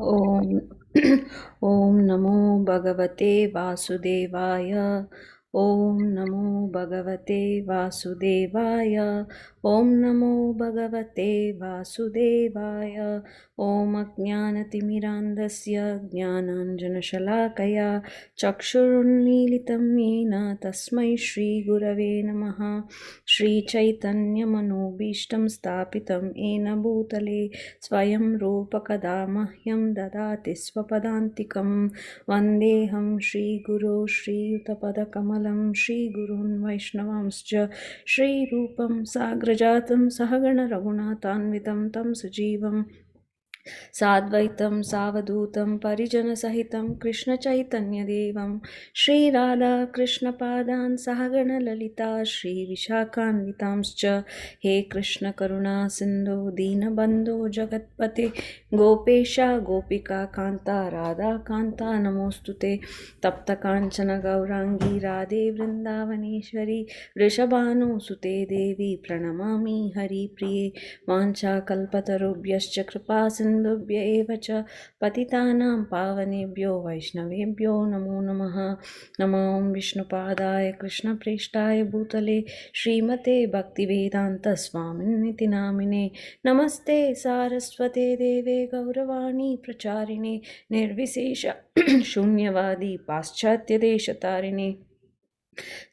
ॐ ॐ नमो भगवते वासुदेवाय। ॐ नमो भगवते वासुदेवाय। ॐ नमो भगवते वासुदेवाय। ॐ अज्ञानतिमिरान्धस्य ज्ञानाञ्जनशलाकया चक्षुरुन्मीलितं येन तस्मै श्रीगुरवे नमः। श्रीचैतन्यमनोभीष्टं स्थापितं येन भूतले स्वयं रूपकदा मह्यं ददाति स्वपदान्तिकं। वन्देऽहं श्रीगुरो श्रीयुतपदकमलं श्रीगुरून् वैष्णवांश्च श्रीरूपं साग्रजातं सहगणरघुनाथान्वितं तं सजीवं साद्वैतं सावधूतं परिजनसहितं कृष्णचैतन्यदेवं श्रीराधाकृष्णपादान् सहगणललिता श्रीविशाखान्वितांश्च। हे कृष्णकरुणा सिन्धो दीनबन्धो जगत्पते गोपेश गोपिकान्ता राधाकान्ता नमोऽस्तु ते। तप्तकाञ्चन गौराङ्गी राधे वृन्दावनेश्वरी वृषभानुसुते देवी प्रणमामि हरिप्रिये। वाञ्छाकल्पतरुभ्यश्च कृपा सिन्धुभ्य एव च पतितानां पावनेभ्यो वैष्णवेभ्यो नमो नमः। नमो विष्णुपादाय कृष्णप्रेष्ठाय भूतले श्रीमते भक्तिवेदान्तस्वामिन्निति नामिने। नमस्ते सारस्वते देवे गौरवाणी प्रचारिणे निर्विशेष शून्यवादी पाश्चात्यदेशतारिणे।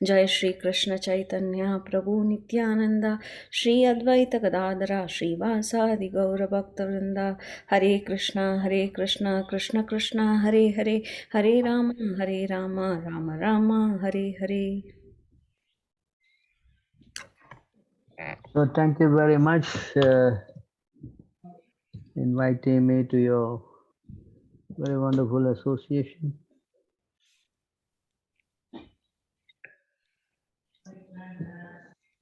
जय श्री कृष्ण चैतन्य प्रभु नित्यानंद श्री अद्वैत गदाधरा श्रीवासादि गौर भक्तवृंदा। हरे कृष्णा कृष्ण कृष्ण हरे हरे, हरे Ram Ram Ram Hare Hare. So thank you very much inviting me to your very wonderful association.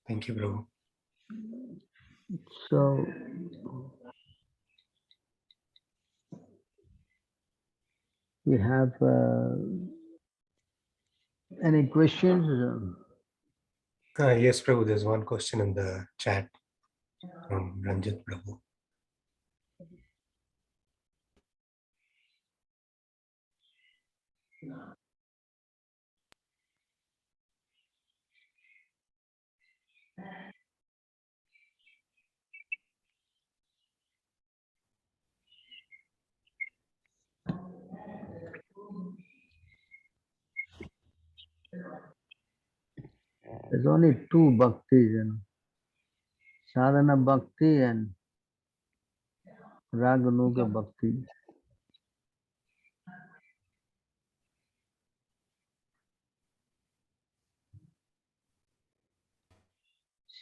Thank you, Prabhu. So we have any questions? Yes, Prabhu, there's one question in the chat from Ranjit Prabhu. There's only two bhaktis, sadhana bhakti and raganuga bhakti.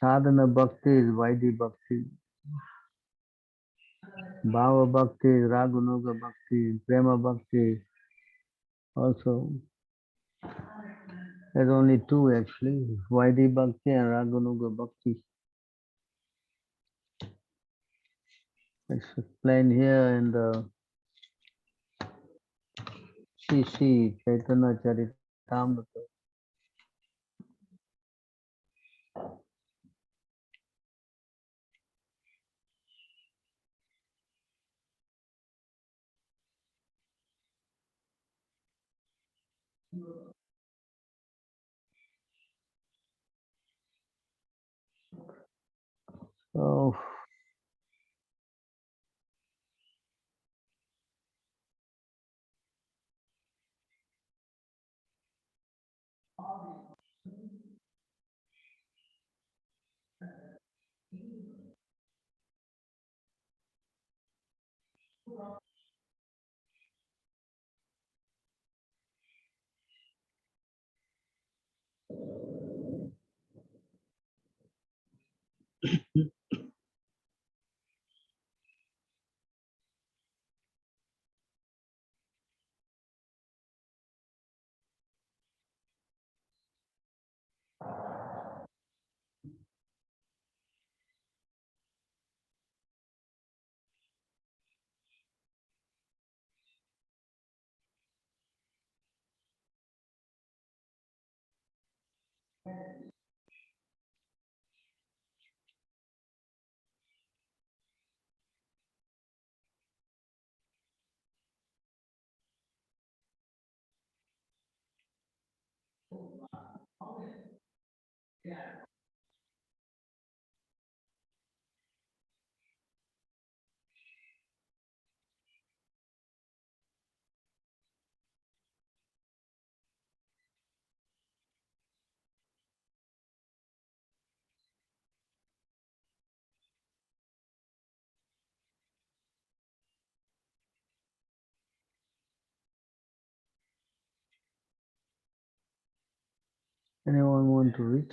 Sadhana bhakti is Vaidhi bhakti. Bhava bhakti is raganuga bhakti. Prema bhakti also. There's only two actually, Vaidhi bhakti and raganuga bhakti. It's explained here in the CC Chaitanya Charitamrita. So Anyone want to read?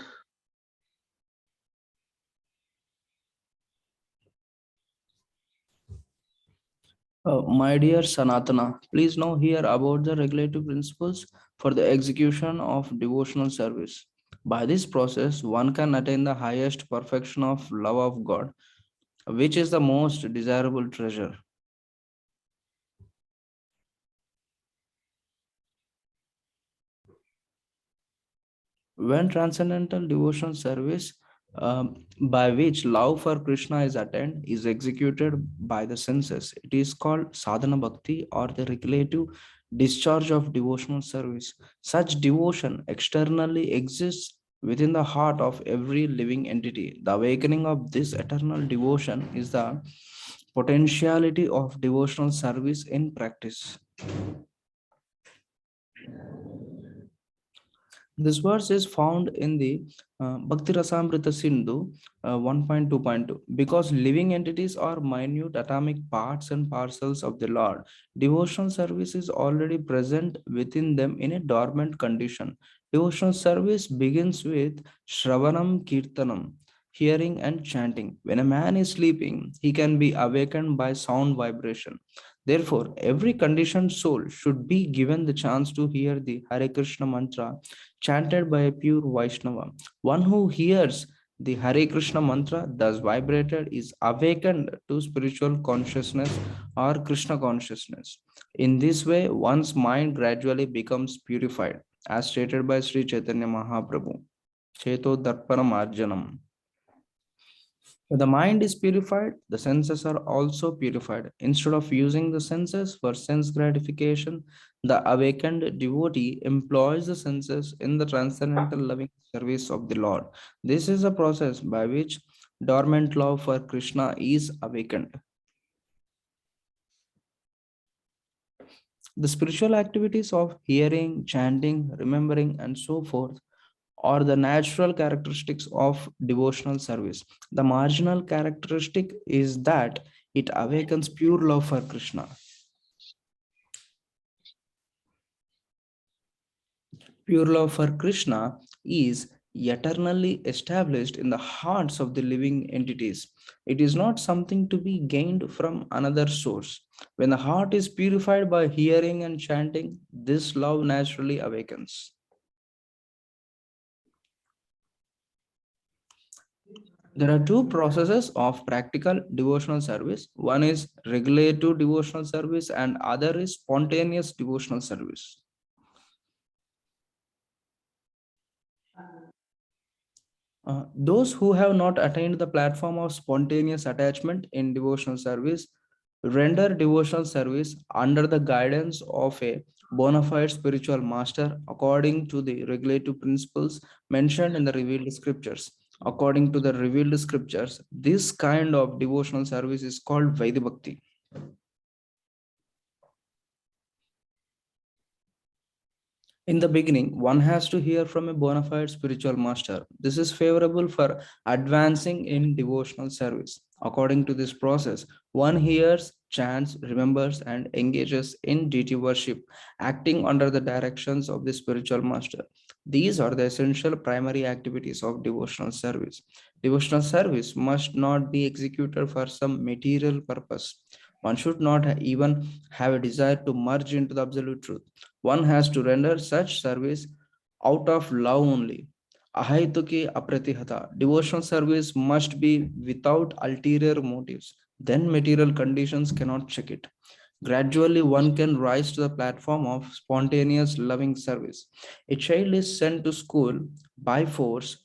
My dear Sanatana, please know here about the regulative principles for the execution of devotional service. By this process, one can attain the highest perfection of love of God, which is the most desirable treasure. When transcendental devotional service, by which love for Krishna is attained, is executed by the senses, it is called sadhana bhakti or the regulative discharge of devotional service. Such devotion externally exists within the heart of every living entity. The awakening of this eternal devotion is the potentiality of devotional service in practice. This verse is found in the Bhakti Rasamrita Sindhu 1.2.2. Because living entities are minute atomic parts and parcels of the Lord, devotional service is already present within them in a dormant condition. Devotional service begins with Shravanam Kirtanam, hearing and chanting. When a man is sleeping, he can be awakened by sound vibration. Therefore, every conditioned soul should be given the chance to hear the Hare Krishna mantra chanted by a pure Vaishnava. One who hears the Hare Krishna mantra thus vibrated is awakened to spiritual consciousness or Krishna consciousness. In this way, one's mind gradually becomes purified, as stated by Sri Chaitanya Mahaprabhu. Cheto Darpanam Arjanam. When the mind is purified, the senses are also purified. Instead of using the senses for sense gratification, the awakened devotee employs the senses in the transcendental loving service of the Lord. This is a process by which dormant love for Krishna is awakened. The spiritual activities of hearing, chanting, remembering, and so forth are the natural characteristics of devotional service. The marginal characteristic is that it awakens pure love for Krishna. Pure love for Krishna is eternally established in the hearts of the living entities. It is not something to be gained from another source. When the heart is purified by hearing and chanting, this love naturally awakens. There are two processes of practical devotional service. One is regulative devotional service and other is spontaneous devotional service. Those who have not attained the platform of spontaneous attachment in devotional service render devotional service under the guidance of a bona fide spiritual master according to the regulative principles mentioned in the revealed scriptures. According to the revealed scriptures, this kind of devotional service is called Vaidhi Bhakti. In the beginning, one has to hear from a bona fide spiritual master. This is favorable for advancing in devotional service. According to this process, one hears, chants, remembers, and engages in deity worship, acting under the directions of the spiritual master. These are the essential primary activities of devotional service. Devotional service must not be executed for some material purpose. One should not even have a desire to merge into the absolute truth. One has to render such service out of love only. Ahaituki apratihata. Devotional service must be without ulterior motives. Then material conditions cannot check it. Gradually, one can rise to the platform of spontaneous loving service. A child is sent to school by force.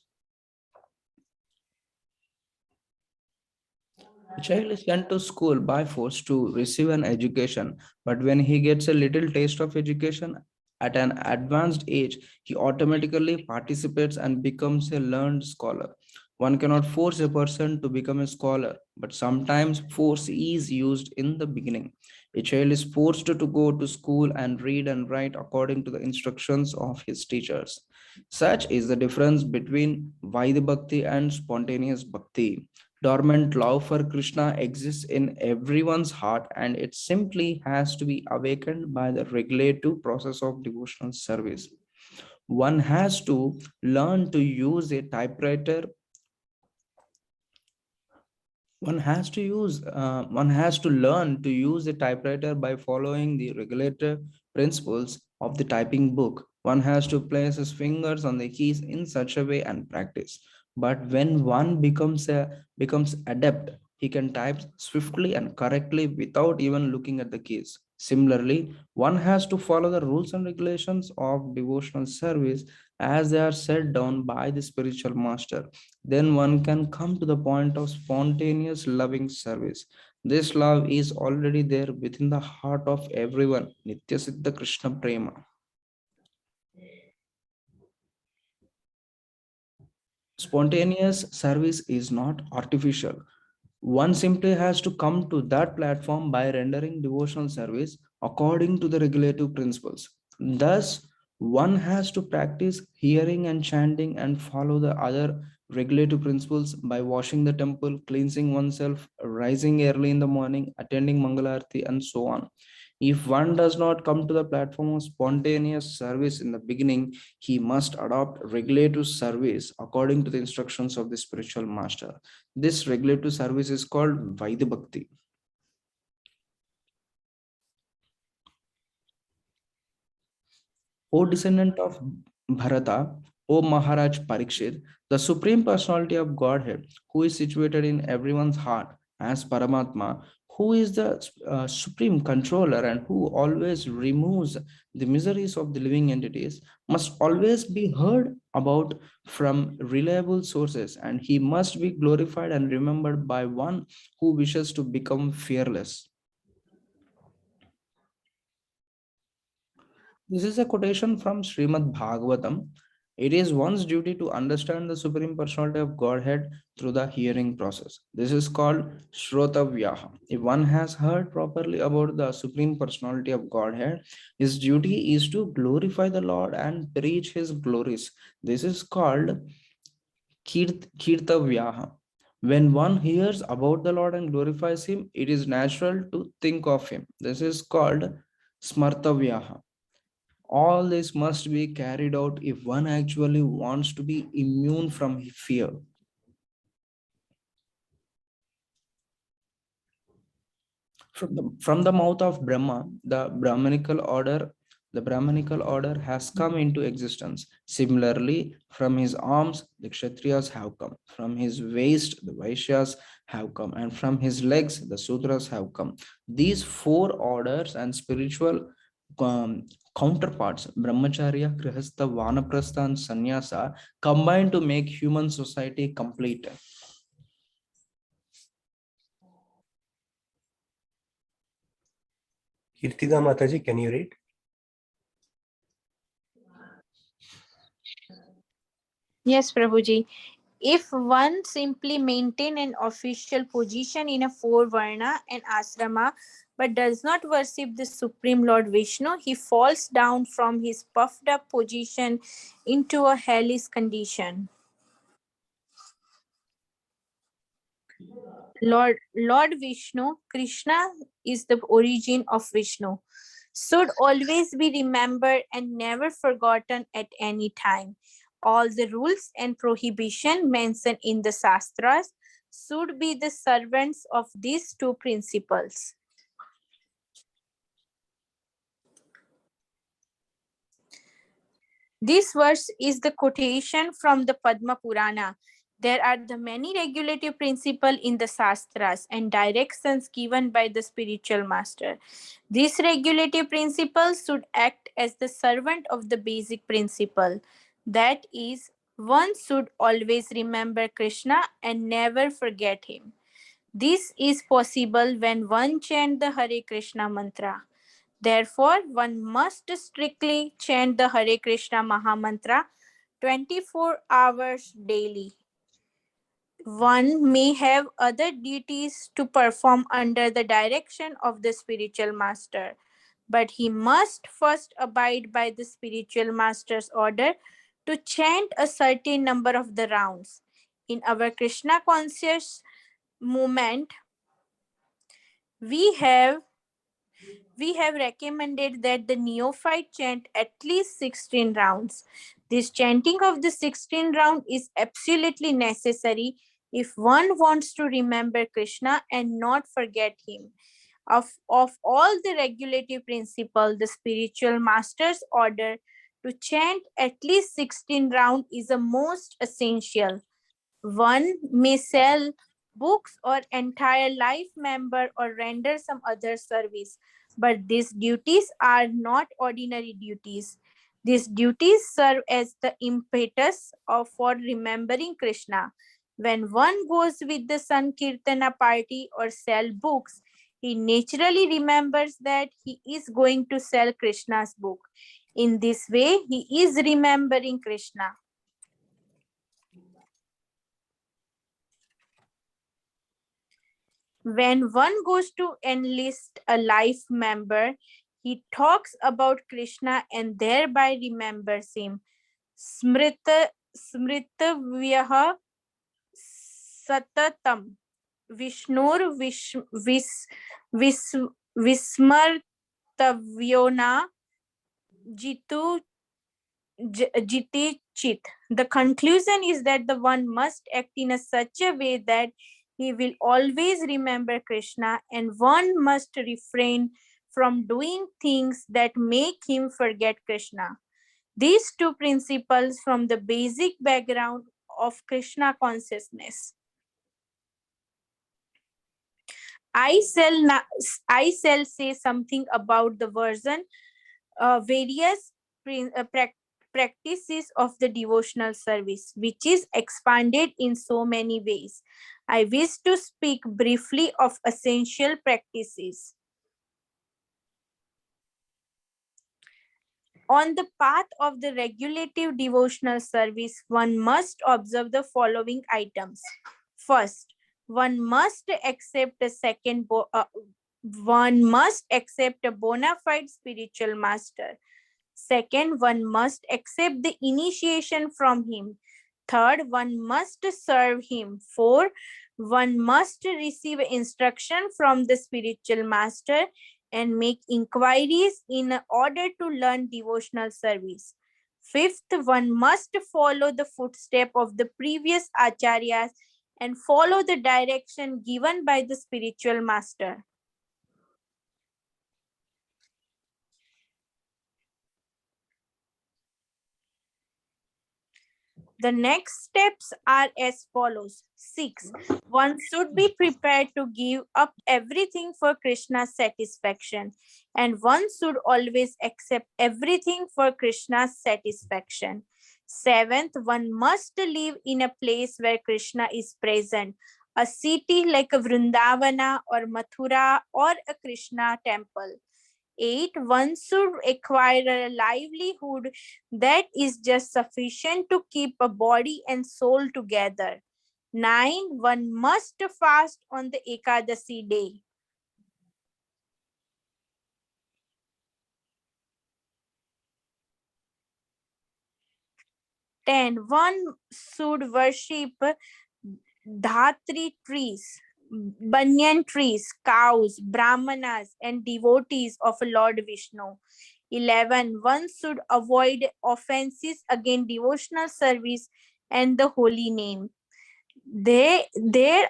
A child is sent to school by force to receive an education, but when he gets a little taste of education, At an advanced age, he automatically participates and becomes a learned scholar. One cannot force a person to become a scholar, but sometimes force is used in the beginning. A child is forced to go to school and read and write according to the instructions of his teachers. Such is the difference between Vaidya Bhakti and spontaneous Bhakti. Dormant love for Krishna exists in everyone's heart, and it simply has to be awakened by the regulative process of devotional service. One has to learn to use a typewriter. One has to learn to use a typewriter by following the regulative principles of the typing book. One has to place his fingers on the keys in such a way and practice. But when one becomes adept, he can type swiftly and correctly without even looking at the keys. Similarly, one has to follow the rules and regulations of devotional service as they are set down by the spiritual master. Then one can come to the point of spontaneous loving service. This love is already there within the heart of everyone. Nitya Siddha Krishna Prema. Spontaneous service is not artificial. One simply has to come to that platform by rendering devotional service according to the regulative principles. Thus, one has to practice hearing and chanting and follow the other regulative principles by washing the temple, cleansing oneself, rising early in the morning, attending Mangalarti, and so on. If one does not come to the platform of spontaneous service in the beginning, he must adopt regulative service according to the instructions of the spiritual master. This regulative service is called Vaidya Bhakti. O descendant of Bharata, O Maharaj Parikshit, the Supreme Personality of Godhead, who is situated in everyone's heart as Paramatma, who is the supreme controller and who always removes the miseries of the living entities, must always be heard about from reliable sources, and he must be glorified and remembered by one who wishes to become fearless. This is a quotation from Srimad Bhagavatam. It is one's duty to understand the Supreme Personality of Godhead through the hearing process. This is called Shrotavyaha. If one has heard properly about the Supreme Personality of Godhead, his duty is to glorify the Lord and preach his glories. This is called Kirtavyaha. When one hears about the Lord and glorifies him, it is natural to think of him. This is called Smartavyaha. All this must be carried out if one actually wants to be immune from fear. From the mouth of Brahma, the Brahmanical order has come into existence. Similarly, from his arms, the Kshatriyas have come. From his waist, the Vaishyas have come. And from his legs, the Sudras have come. These four orders and spiritual counterparts, Brahmacharya, Grihastha, Vanaprastha, and Sannyasa, combine to make human society complete. Kirtida Mataji, can you read? Yes, Prabhuji. If one simply maintain an official position in a four varna and asrama, but does not worship the Supreme Lord Vishnu, he falls down from his puffed up position into a hellish condition. Lord Vishnu, Krishna is the origin of Vishnu, should always be remembered and never forgotten at any time. All the rules and prohibition mentioned in the Shastras should be the servants of these two principles. This verse is the quotation from the Padma Purana. There are the many regulative principles in the Shastras and directions given by the spiritual master. These regulative principles should act as the servant of the basic principle. That is, one should always remember Krishna and never forget him. This is possible when one chants the Hare Krishna mantra. Therefore, one must strictly chant the Hare Krishna Mahamantra 24 hours daily. One may have other duties to perform under the direction of the spiritual master, but he must first abide by the spiritual master's order to chant a certain number of the rounds. In our Krishna conscious movement, we have recommended that the neophyte chant at least 16 rounds. This chanting of the 16 round is absolutely necessary if one wants to remember Krishna and not forget him. Of all the regulative principles, the spiritual master's order to chant at least 16 rounds is the most essential. One may sell books or entire life member or render some other service, but these duties are not ordinary duties. These duties serve as the impetus for remembering Krishna. When one goes with the Sankirtana party or sell books, he naturally remembers that he is going to sell Krishna's book. In this way, he is remembering Krishna. When one goes to enlist a life member, he talks about Krishna and thereby remembers him. Smritavyaha satatam Vishnur Vismartavyona Jitu Jiti Chit. The conclusion is that the one must act in such a way that he will always remember Krishna, and one must refrain from doing things that make him forget Krishna. These two principles from the basic background of Krishna consciousness. I shall say something about the various practices of the devotional service, which is expanded in so many ways. I wish to speak briefly of essential practices. On the path of the regulative devotional service, one must observe the following items. First, one must accept a bona fide spiritual master. Second, one must accept the initiation from him. Third, one must serve him. Fourth, one must receive instruction from the spiritual master and make inquiries in order to learn devotional service. Fifth, one must follow the footsteps of the previous acharyas and follow the direction given by the spiritual master. The next steps are as follows. 6. One should be prepared to give up everything for Krishna's satisfaction, and one should always accept everything for Krishna's satisfaction. 7th, one must live in a place where Krishna is present, a city like a Vrindavana or Mathura or a Krishna temple. 8, one should acquire a livelihood that is just sufficient to keep a body and soul together. 9, one must fast on the Ekadasi day. 10, one should worship dhatri trees, banyan trees, cows, brahmanas, and devotees of Lord Vishnu. 11, one should avoid offenses against devotional service and the holy name. There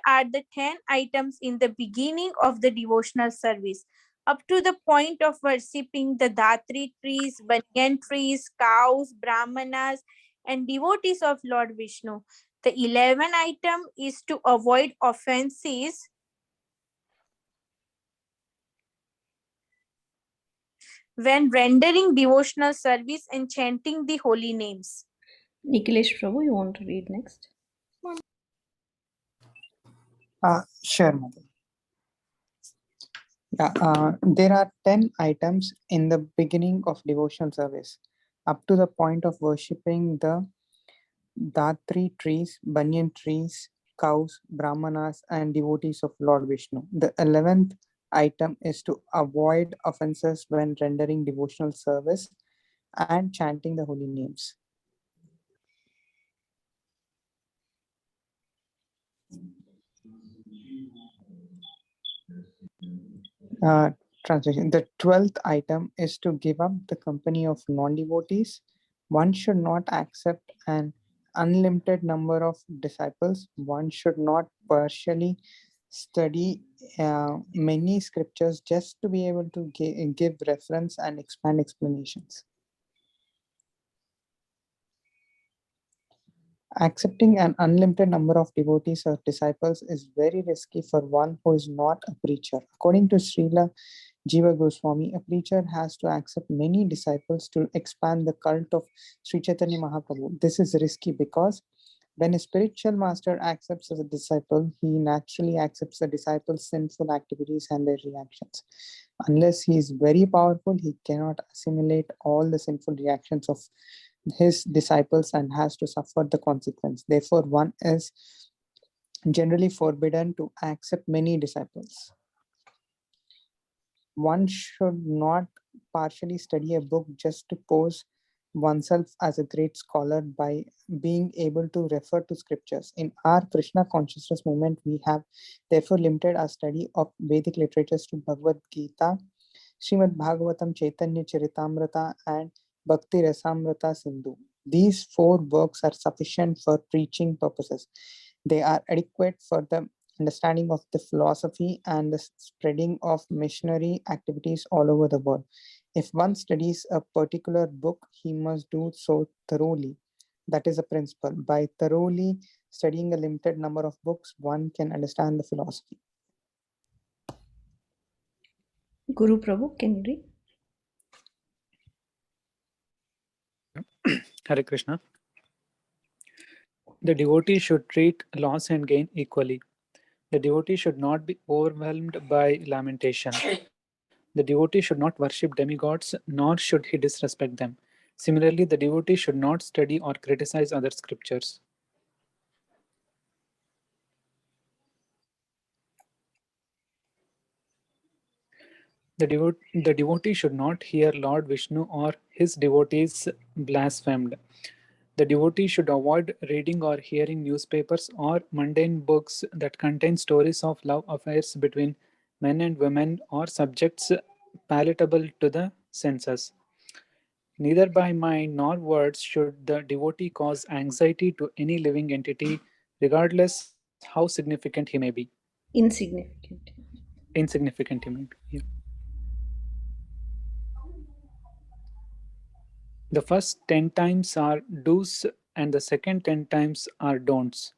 are the 10 items in the beginning of the devotional service, up to the point of worshipping the dhatri trees, banyan trees, cows, brahmanas, and devotees of Lord Vishnu. The 11th item is to avoid offenses when rendering devotional service and chanting the holy names. Nikhilesh Prabhu, you want to read next? Sure, Mother. There are 10 items in the beginning of devotional service, up to the point of worshipping the Datri trees, banyan trees, cows, brahmanas, and devotees of Lord Vishnu. The 11th item is to avoid offenses when rendering devotional service and chanting the holy names. Translation. The 12th item is to give up the company of non-devotees. One should not accept an unlimited number of disciples. One should not partially study many scriptures just to be able to give reference and expand explanations. Accepting an unlimited number of devotees or disciples is very risky for one who is not a preacher. According to Srila Jiva Goswami, a preacher has to accept many disciples to expand the cult of Sri Chaitanya Mahaprabhu. This is risky because when a spiritual master accepts as a disciple, he naturally accepts the disciple's sinful activities and their reactions. Unless he is very powerful, he cannot assimilate all the sinful reactions of his disciples and has to suffer the consequence. Therefore, one is generally forbidden to accept many disciples. One should not partially study a book just to pose oneself as a great scholar by being able to refer to scriptures. In our Krishna consciousness movement, we have therefore limited our study of Vedic literatures to Bhagavad Gita, Srimad Bhagavatam, Chaitanya Charitamrita, and Bhakti Rasamrita Sindhu. These 4 works are sufficient for preaching purposes. They are adequate for the understanding of the philosophy and the spreading of missionary activities all over the world. If one studies a particular book, he must do so thoroughly. That is a principle. By thoroughly studying a limited number of books, one can understand the philosophy. Guru Prabhu, can you read? Hare Krishna. The devotee should treat loss and gain equally. The devotee should not be overwhelmed by lamentation. The devotee should not worship demigods, nor should he disrespect them. Similarly, the devotee should not study or criticize other scriptures. The devotee should not hear Lord Vishnu or his devotees blasphemed. The devotee should avoid reading or hearing newspapers or mundane books that contain stories of love affairs between men and women or subjects palatable to the senses. Neither by mind nor words should the devotee cause anxiety to any living entity, regardless how significant he may be. Insignificant. Insignificant he may be. Yeah. The first 10 times are do's and the second 10 times are don'ts.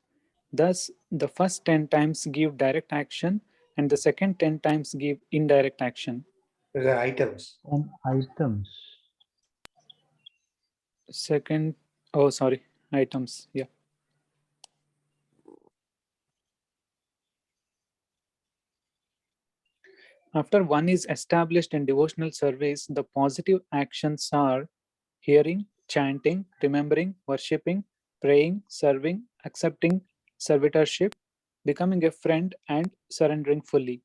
Thus, the first 10 times give direct action and the second 10 times give indirect action. The items. And items. Second, oh, sorry, items, yeah. After one is established in devotional service, the positive actions are hearing, chanting, remembering, worshipping, praying, serving, accepting servitorship, becoming a friend, and surrendering fully.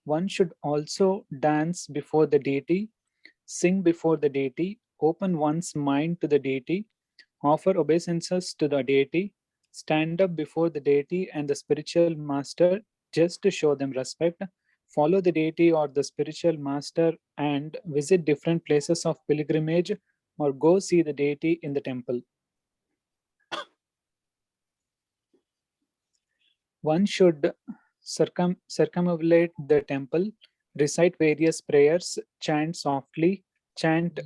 One should also dance before the deity, sing before the deity, open one's mind to the deity, offer obeisances to the deity, stand up before the deity and the spiritual master just to show them respect, follow the deity or the spiritual master and visit different places of pilgrimage or go see the deity in the temple. One should circumambulate the temple, recite various prayers, chant softly, chant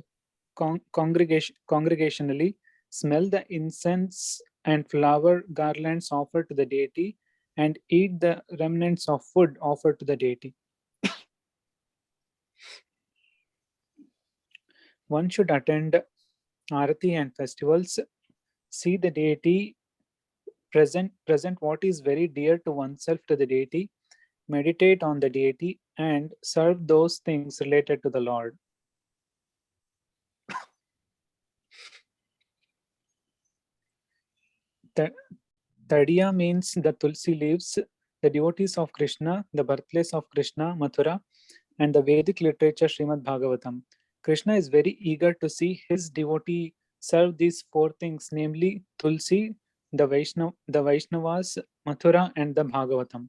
congregationally, smell the incense and flower garlands offered to the deity, and eat the remnants of food offered to the deity. One should attend Arati and festivals, see the deity present what is very dear to oneself to the deity, meditate on the deity, and serve those things related to the Lord. Tadiya means the Tulsi leaves, the devotees of Krishna, the birthplace of Krishna, Mathura, and the Vedic literature Srimad Bhagavatam. Krishna is very eager to see his devotee serve these four things, namely Tulsi, the Vaishnavas, Mathura, and the Bhagavatam.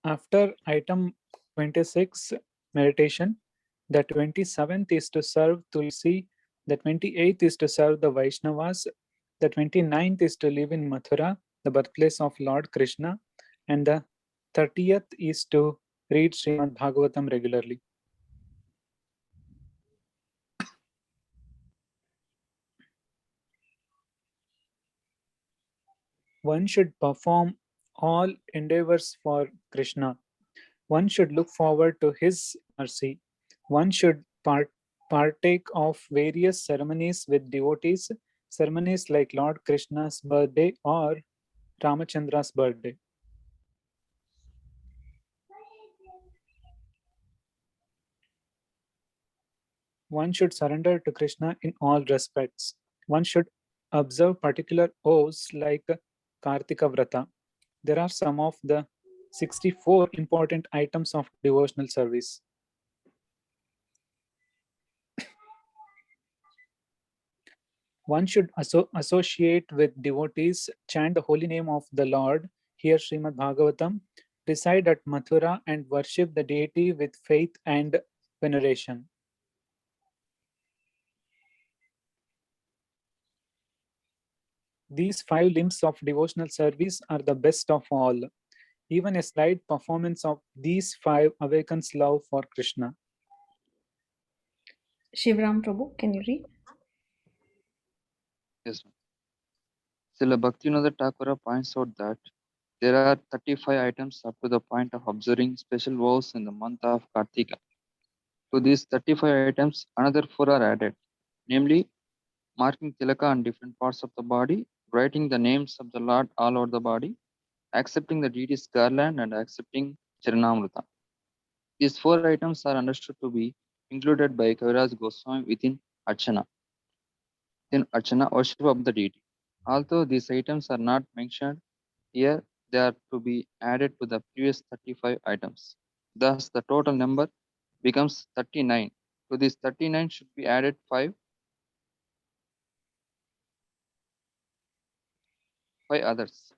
After item 26, meditation, the 27th is to serve Tulsi, the 28th is to serve the Vaishnavas, the 29th is to live in Mathura, the birthplace of Lord Krishna, and the 30th is to read Srimad Bhagavatam regularly. One should perform all endeavors for Krishna. One should look forward to his mercy. One should partake of various ceremonies with devotees, ceremonies like Lord Krishna's birthday or Ramachandra's birthday. One should surrender to Krishna in all respects. One should observe particular oaths like Kartika Vrata. There are some of the 64 important items of devotional service. One should associate with devotees, chant the holy name of the Lord, hear Srimad Bhagavatam, reside at Mathura, and worship the deity with faith and veneration. These 5 limbs of devotional service are the best of all. Even a slight performance of these 5 awakens love for Krishna. Shivram Prabhu, can you read? Yes, ma'am. Srila Bhaktivinoda Thakura points out that there are 35 items up to the point of observing special vows in the month of Kartika. To these 35 items, another 4 are added, namely marking tilaka on different parts of the body, writing the names of the Lord all over the body, accepting the deity's garland, and accepting Charanamrita. These 4 items are understood to be included by Kaviraj Goswami within Archana. In Archana, worship of the deity. Although these items are not mentioned here, they are to be added to the previous 35 items. Thus, the total number becomes 39. To this 39 should be added 5 others.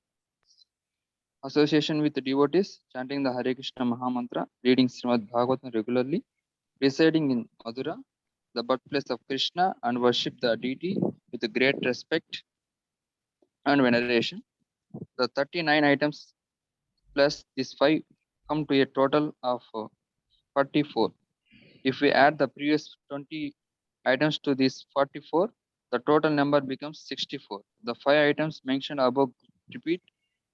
Association with the devotees, chanting the Hare Krishna Mahamantra, reading Srimad Bhagavatam regularly, residing in Madhura, the birthplace of Krishna, and worship the deity with great respect and veneration. The 39 items plus these 5 come to a total of 44. If we add the previous 20 items to this 44, the total number becomes 64. The 5 items mentioned above repeat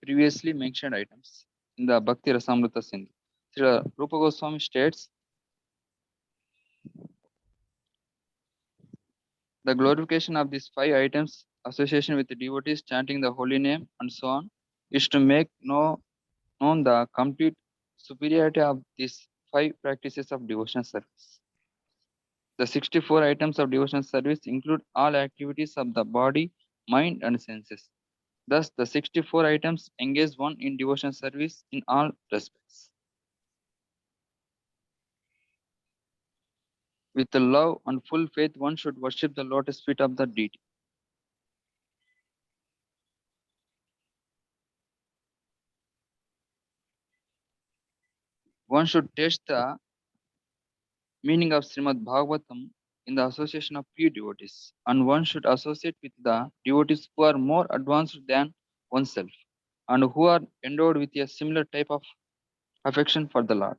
previously mentioned items in the Bhakti Rasamrita Sindhu. Srila Rupa Goswami states, the glorification of these 5 items, association with the devotees, chanting the holy name, and so on, is to make known the complete superiority of these 5 practices of devotional service. The 64 items of devotional service include all activities of the body, mind, and senses. Thus, the 64 items engage one in devotional service in all respects. With the love and full faith, one should worship the lotus feet of the deity. One should taste the meaning of Srimad Bhagavatam in the association of pure devotees, and one should associate with the devotees who are more advanced than oneself and who are endowed with a similar type of affection for the Lord.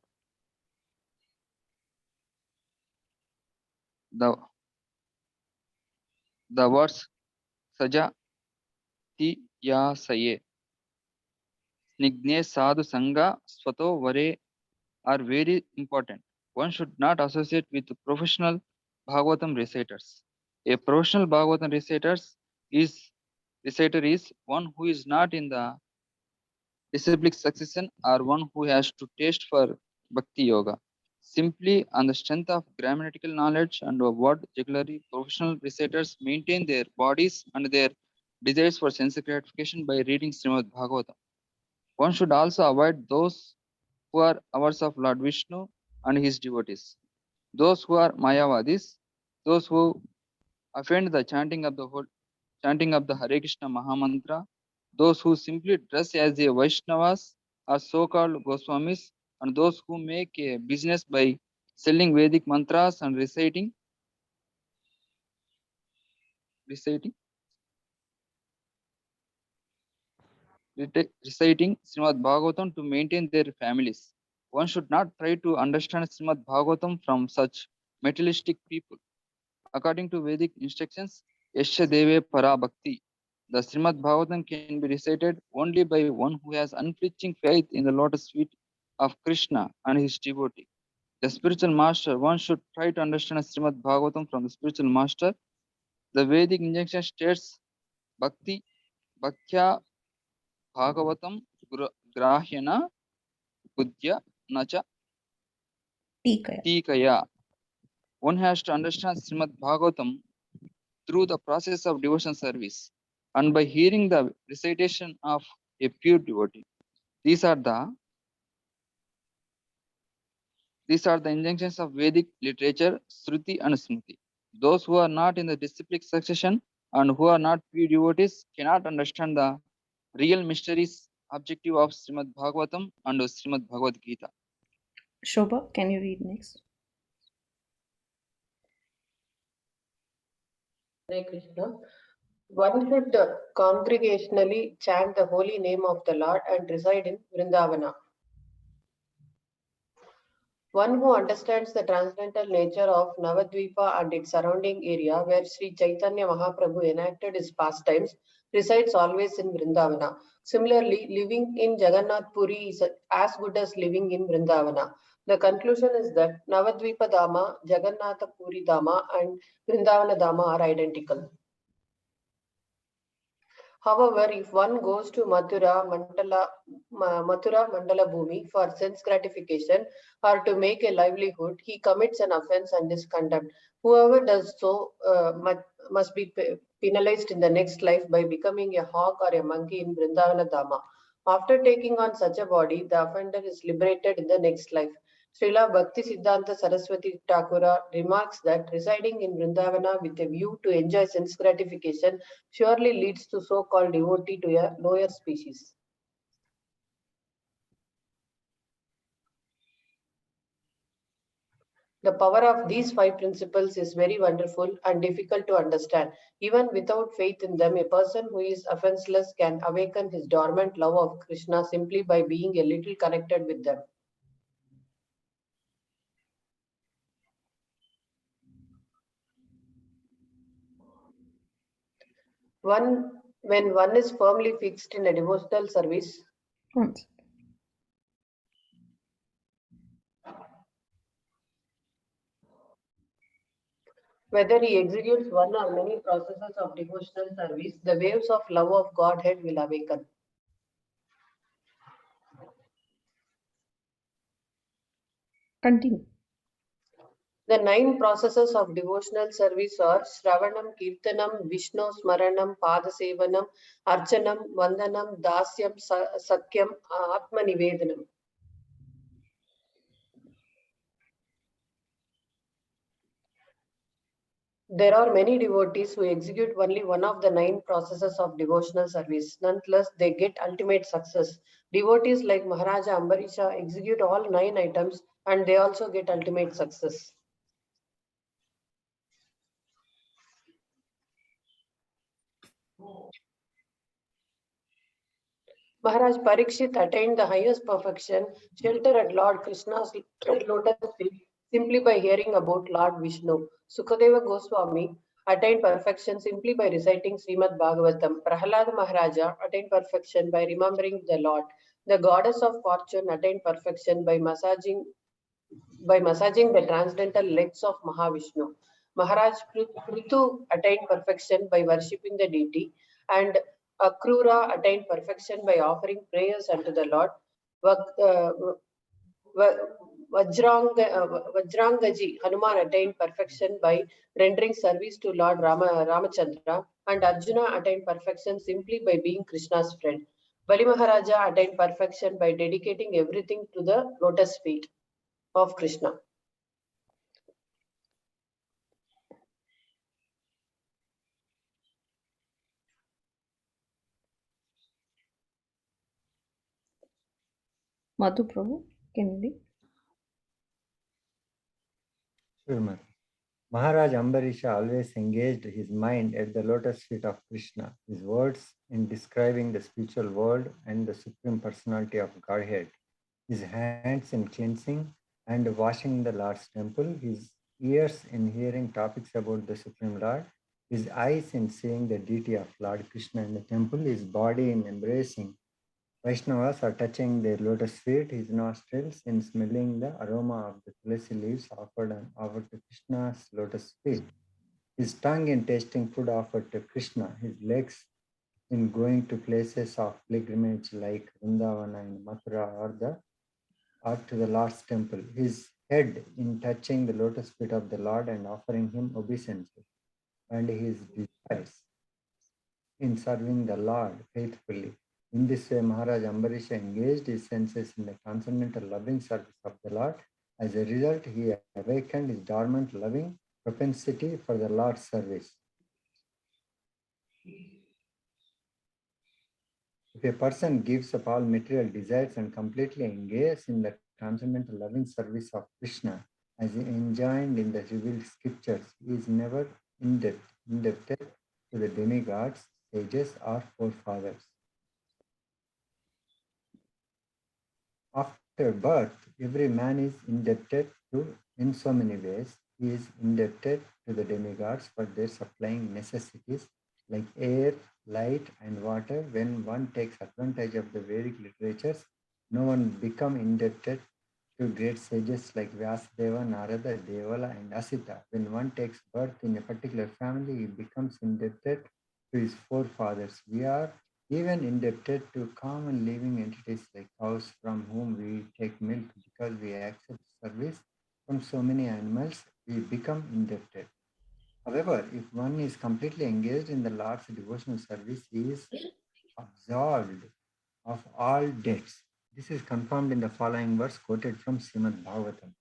The words saja ti ya saye, snigne sadhu sanga swato vare are very important. One should not associate with professional Bhagavatam reciters. A professional Bhagavatam reciter is one who is not in the disciplic succession or one who has to taste for Bhakti Yoga. Simply on the strength of grammatical knowledge and a word jugglery, professional reciters maintain their bodies and their desires for sense gratification by reading Srimad Bhagavatam. One should also avoid those who are avatars of Lord Vishnu and his devotees, those who are Mayavadis, those who offend the chanting of the Hare Krishna Mahamantra, those who simply dress as a Vaishnavas or so-called Goswamis, and those who make a business by selling Vedic mantras and reciting Srimad Bhagavatam to maintain their families. One should not try to understand Srimad Bhagavatam from such materialistic people. According to Vedic instructions, Yasya Deve Para Bhakti, the Srimad Bhagavatam can be recited only by one who has unflinching faith in the lotus feet of Krishna and his devotee. The spiritual master, one should try to understand Srimad Bhagavatam from the spiritual master. The Vedic injunction states Bhakti, Bhaktya Bhagavatam Grahyana Budya Nacha Tikaya. Tikaya. One has to understand Srimad Bhagavatam through the process of devotion service and by hearing the recitation of a pure devotee. These are the injunctions of Vedic literature, Shruti and Smriti. Those who are not in the disciplic succession and who are not pure devotees cannot understand the real mysteries, objective of Srimad Bhagavatam and Srimad Bhagavad Gita. Shobha, can you read next? Hare Krishna. One should congregationally chant the holy name of the Lord and reside in Vrindavana. One who understands the transcendental nature of Navadvipa and its surrounding area where Sri Chaitanya Mahaprabhu enacted his pastimes resides always in Vrindavana. Similarly, living in Jagannath Puri is as good as living in Vrindavana. The conclusion is that Navadvipa Dama, Jagannath Puri Dama and Vrindavana Dama are identical. However, if one goes to Mathura Mandala Bhumi for sense gratification or to make a livelihood, he commits an offense and is condemned. Whoever does so must be penalized in the next life by becoming a hog or a monkey in Vrindavana Dama. After taking on such a body, the offender is liberated in the next life. Srila Bhakti Siddhanta Saraswati Thakura remarks that residing in Vrindavana with a view to enjoy sense gratification surely leads to so-called devotee to a lower species. The power of these 5 principles is very wonderful and difficult to understand. Even without faith in them, a person who is offenseless can awaken his dormant love of Krishna simply by being a little connected with them. When one is firmly fixed in a devotional service, whether he executes one or many processes of devotional service, the waves of love of Godhead will awaken. Continue. The 9 processes of devotional service are Shravanam, Kirtanam, Vishnu Smaranam, Padasevanam, Archanam, Vandanam, Dasyam, Sakyam, Atma Nivedanam. There are many devotees who execute only one of the 9 processes of devotional service. Nonetheless, they get ultimate success. Devotees like Maharaja Ambarisha execute all 9 items and they also get ultimate success. Maharaj Parikshit attained the highest perfection, shelter at Lord Krishna's lotus feet, simply by hearing about Lord Vishnu. Sukadeva Goswami attained perfection simply by reciting Srimad Bhagavatam. Prahlada Maharaja attained perfection by remembering the Lord. The goddess of fortune attained perfection by massaging the transcendental legs of Mahavishnu. Maharaj Prithu attained perfection by worshipping the deity, and Akrura attained perfection by offering prayers unto the Lord. Vajrangaji Hanuman attained perfection by rendering service to Lord Ramachandra, and Arjuna attained perfection simply by being Krishna's friend. Bali Maharaja attained perfection by dedicating everything to the lotus feet of Krishna. Madhu Prabhu, can you read? Sure, Mother. Maharaj Ambarisha always engaged his mind at the lotus feet of Krishna. His words in describing the spiritual world and the Supreme Personality of Godhead, his hands in cleansing and washing the Lord's temple, his ears in hearing topics about the Supreme Lord, his eyes in seeing the deity of Lord Krishna in the temple, his body in embracing Vaishnavas or touching their lotus feet, his nostrils in smelling the aroma of the tulsi leaves offered to Krishna's lotus feet, his tongue in tasting food offered to Krishna, his legs in going to places of pilgrimage like Vrindavana and Mathura or to the Lord's temple, his head in touching the lotus feet of the Lord and offering him obeisances, and his desires in serving the Lord faithfully. In this way, Maharaj Ambarisha engaged his senses in the transcendental loving service of the Lord. As a result, he awakened his dormant loving propensity for the Lord's service. If a person gives up all material desires and completely engages in the transcendental loving service of Krishna, as enjoined in the revealed scriptures, he is never indebted to the demigods, sages, or forefathers. After birth, every man is indebted to in so many ways. He is indebted to the demigods for their supplying necessities like air, light, and water. When one takes advantage of the Vedic literatures, no one become indebted to great sages like Vyasadeva, Narada, Devala, and Asita. When one takes birth in a particular family, he becomes indebted to his forefathers. We are even indebted to common living entities like cows from whom we take milk because we accept service from so many animals, we become indebted. However, if one is completely engaged in the Lord's devotional service, he is absolved of all debts. This is confirmed in the following verse quoted from Srimad Bhagavatam.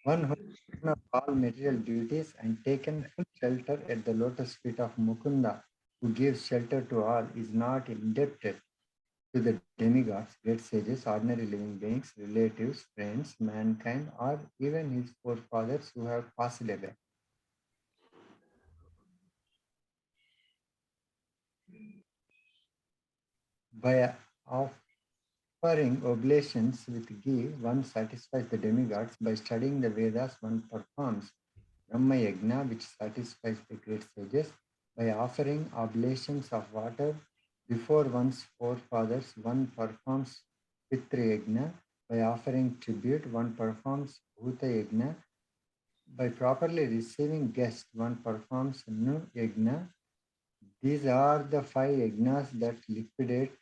One who has given up all material duties and taken full shelter at the lotus feet of Mukunda, who gives shelter to all, is not indebted to the demigods, great sages, ordinary living beings, relatives, friends, mankind, or even his forefathers who have passed away. By offering oblations with ghee, one satisfies the demigods. By studying the Vedas, one performs Brahma Yajna, which satisfies the great sages. By offering oblations of water before one's forefathers, one performs Pitri Yajna. By offering tribute, one performs Bhuta Yajna. By properly receiving guests, one performs Nu Yajna. These are the 5 yajnas that liquidate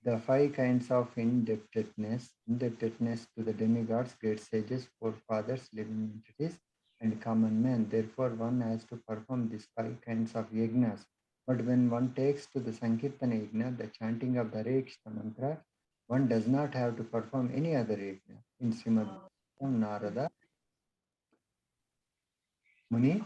the 5 kinds of indebtedness to the demigods, great sages, forefathers, living entities, and common men. Therefore, one has to perform these 5 kinds of yajnas. But when one takes to the Sankirtana yajna, the chanting of the Hare Krishna mantra, one does not have to perform any other yajna. In Srimad Narada Muni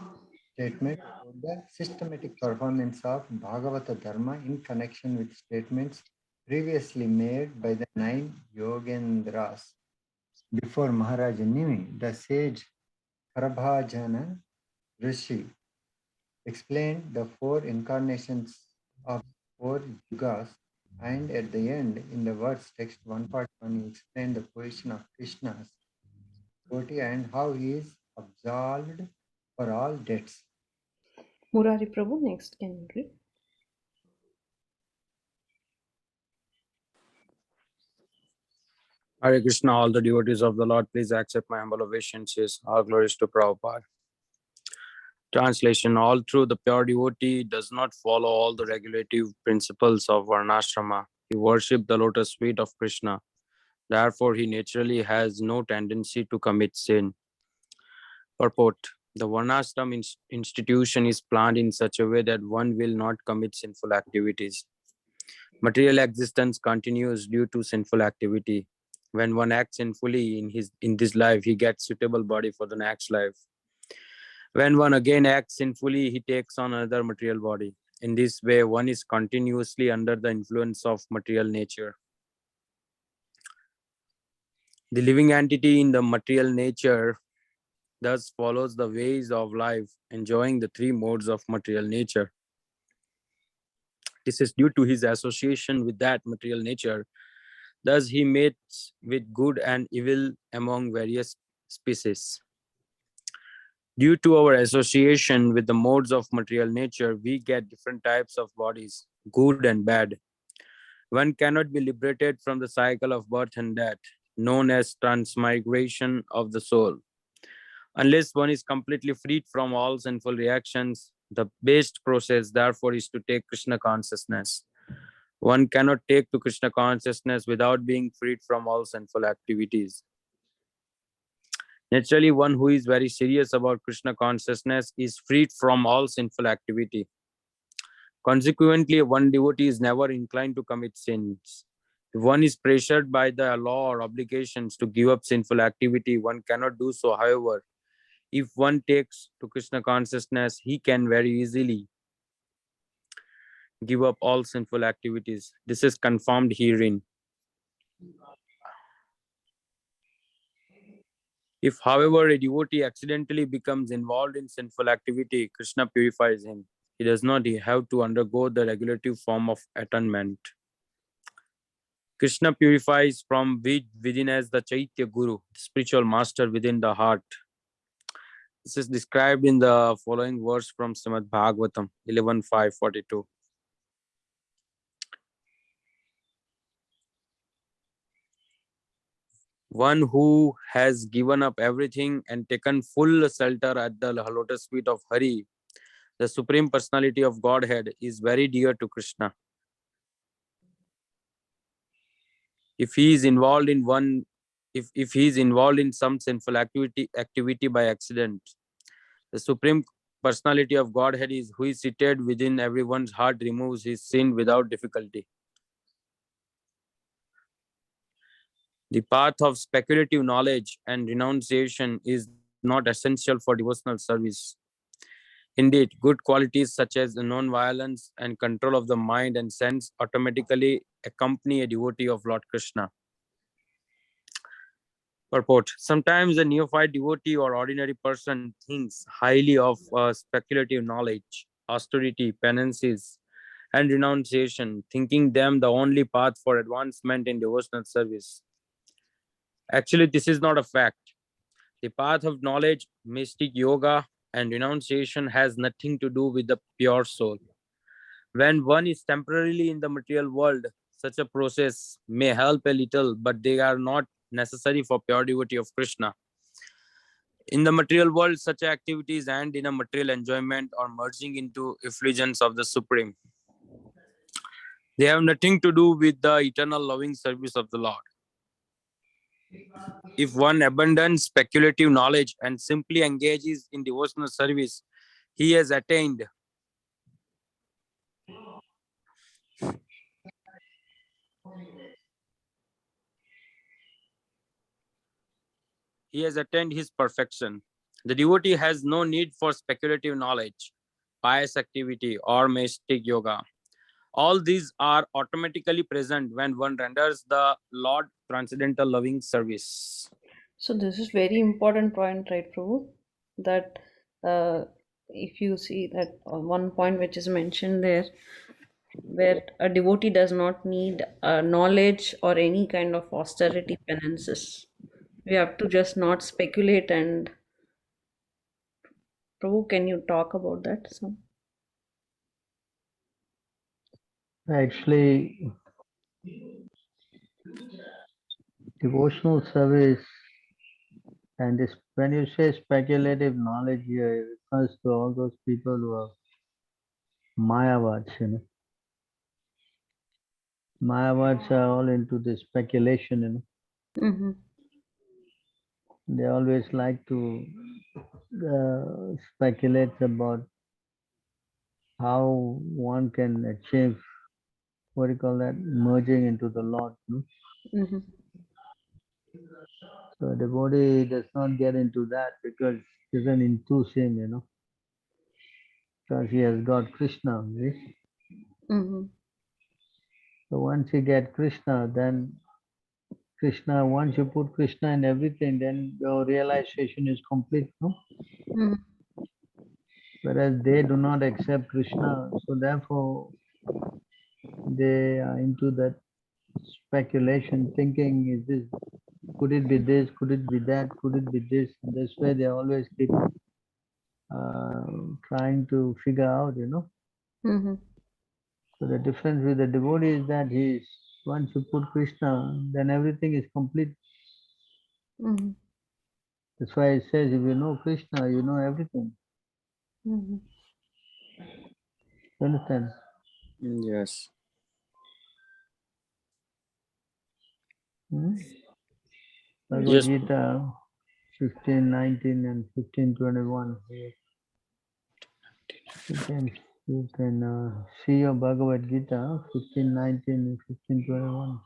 statement about the systematic performance of Bhagavata Dharma in connection with statements previously made by the 9 Yogendras before Maharaj Nimi. The sage Karabhajana Rishi explained the 4 incarnations of 4 yugas, and at the end, in the verse text 1.1, you explain the position of Krishna's devotee and how he is absolved for all debts. Murari Prabhu, next can you read? Hare Krishna, all the devotees of the Lord, please accept my humble obeisances. All glories to Prabhupada. Translation: all through the pure devotee does not follow all the regulative principles of Varnashrama. He worships the lotus feet of Krishna. Therefore, he naturally has no tendency to commit sin. Purport: the Varnashram institution is planned in such a way that one will not commit sinful activities. Material existence continues due to sinful activity. When one acts sinfully in this life, he gets suitable body for the next life. When one again acts sinfully, he takes on another material body. In this way, one is continuously under the influence of material nature. The living entity in the material nature thus follows the ways of life, enjoying the three modes of material nature. This is due to his association with that material nature. Thus, he mates with good and evil among various species. Due to our association with the modes of material nature, we get different types of bodies, good and bad. One cannot be liberated from the cycle of birth and death, known as transmigration of the soul. Unless one is completely freed from all sinful reactions, the best process, therefore, is to take Krishna consciousness. One cannot take to Krishna consciousness without being freed from all sinful activities. Naturally, one who is very serious about Krishna consciousness is freed from all sinful activity. Consequently, one devotee is never inclined to commit sins. If one is pressured by the law or obligations to give up sinful activity, one cannot do so. However, if one takes to Krishna consciousness, he can very easily give up all sinful activities. This is confirmed herein. If, however, a devotee accidentally becomes involved in sinful activity, Krishna purifies him. He does not have to undergo the regulative form of atonement. Krishna purifies from within as the Chaitya Guru, the spiritual master within the heart. This is described in the following verse from Srimad Bhagavatam 11.5.42. One who has given up everything and taken full shelter at the lotus feet of Hari, the Supreme Personality of Godhead, is very dear to Krishna. If he is involved in if he is involved in some sinful activity by accident, the Supreme Personality of Godhead is who is seated within everyone's heart removes his sin without difficulty. The path of speculative knowledge and renunciation is not essential for devotional service. Indeed, good qualities such as non-violence and control of the mind and sense automatically accompany a devotee of Lord Krishna. Purport: sometimes a neophyte devotee or ordinary person thinks highly of speculative knowledge, austerity, penances, and renunciation, thinking them the only path for advancement in devotional service. Actually, this is not a fact. The path of knowledge, mystic yoga, and renunciation has nothing to do with the pure soul. When one is temporarily in the material world, such a process may help a little, but they are not necessary for pure devotee of Krishna. In the material world, such activities and in a material enjoyment are merging into effulgence of the Supreme. They have nothing to do with the eternal loving service of the Lord. If one abandons speculative knowledge and simply engages in devotional service, he has attained his perfection. The devotee has no need for speculative knowledge, pious activity, or mystic yoga. All these are automatically present when one renders the Lord transcendental loving service. So this is very important point, right, Prabhu? That if you see that one point which is mentioned there, where a devotee does not need knowledge or any kind of austerity penances. We have to just not speculate. And Prabhu, can you talk about that? So, Actually, devotional service and this, when you say speculative knowledge here, it refers to all those people who are Mayavads, you know. Mayavads are all into this speculation, you know. mm-hmm. They always like to speculate about how one can achieve, what do you call that, merging into the Lord. You know? Mm-hmm. So the devotee does not get into that because it doesn't enthuse him, you know, because he has got Krishna. See? Mm-hmm. So once you get Krishna, then Krishna, once you put Krishna in everything, then your realization is complete. No? Mm-hmm. Whereas they do not accept Krishna, so therefore they are into that speculation, thinking, is this, could it be this, could it be that, could it be this? And that's why they always keep trying to figure out, you know. Mm-hmm. So the difference with the devotee is that once you put Krishna, then everything is complete. Mm-hmm. That's why it says, if you know Krishna, you know everything. Mm-hmm. You understand? Yes. Bhagavad Yes. Gita 15:19 and 15:21. You can see your Bhagavad Gita 15:19 and 15:21.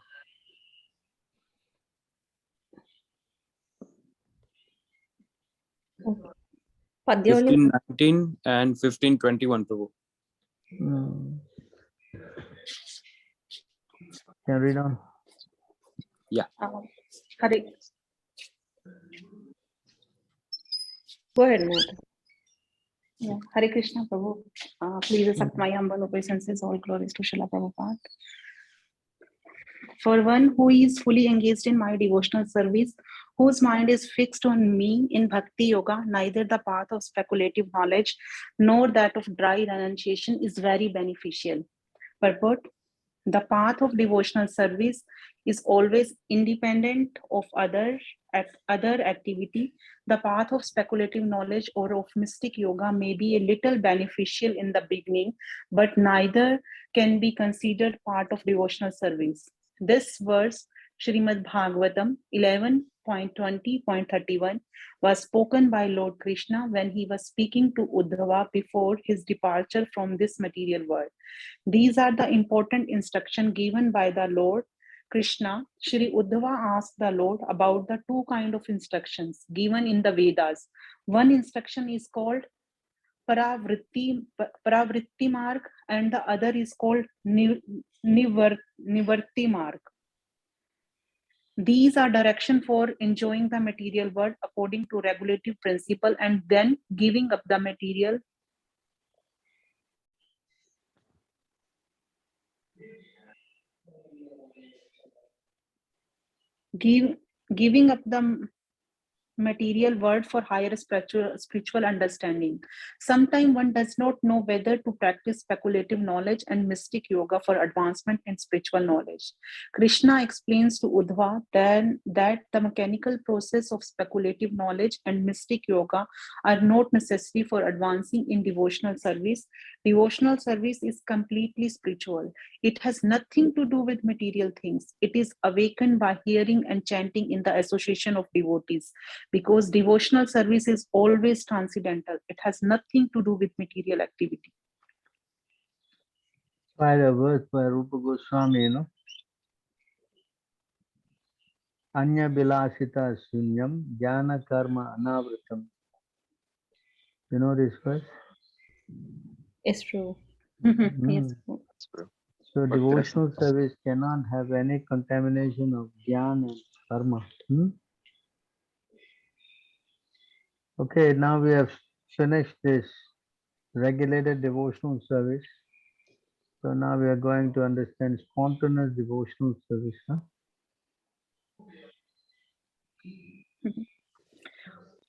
Padyavalya. 1519 and 1521, Prabhu. Can you read on? Yeah. Hare. Go ahead, Mata. Yeah. Hare Krishna, Prabhu. Please accept my humble obeisances. All glories to Srila Prabhupada. For one who is fully engaged in my devotional service, whose mind is fixed on me in Bhakti Yoga, neither the path of speculative knowledge nor that of dry renunciation is very beneficial. Purport: the path of devotional service is always independent of other activity. The path of speculative knowledge or of mystic yoga may be a little beneficial in the beginning, but neither can be considered part of devotional service. This verse, Srimad Bhagavatam 11.20.31, was spoken by Lord Krishna when he was speaking to Uddhava before his departure from this material world. These are the important instructions given by the Lord Krishna. Shri Uddhava asked the Lord about the two kinds of instructions given in the Vedas. One instruction is called Paravritti Marg, and the other is called Nivarti Marg. These are direction for enjoying the material world according to regulative principle and then giving up the material. Giving up the material world for higher spiritual understanding. Sometimes one does not know whether to practice speculative knowledge and mystic yoga for advancement in spiritual knowledge. Krishna explains to Uddhava then that the mechanical process of speculative knowledge and mystic yoga are not necessary for advancing in devotional service. Devotional service is completely spiritual. It has nothing to do with material things. It is awakened by hearing and chanting in the association of devotees. Because devotional service is always transcendental. It has nothing to do with material activity. By the verse by Rupa Goswami, you know. Anya Bilasita Sunyam Jnana Karma Anavritam. You know this verse? It's true. Yes. So devotional service cannot have any contamination of jnana and karma. Okay, now we have finished this regulated devotional service. So now we are going to understand spontaneous devotional service. Huh?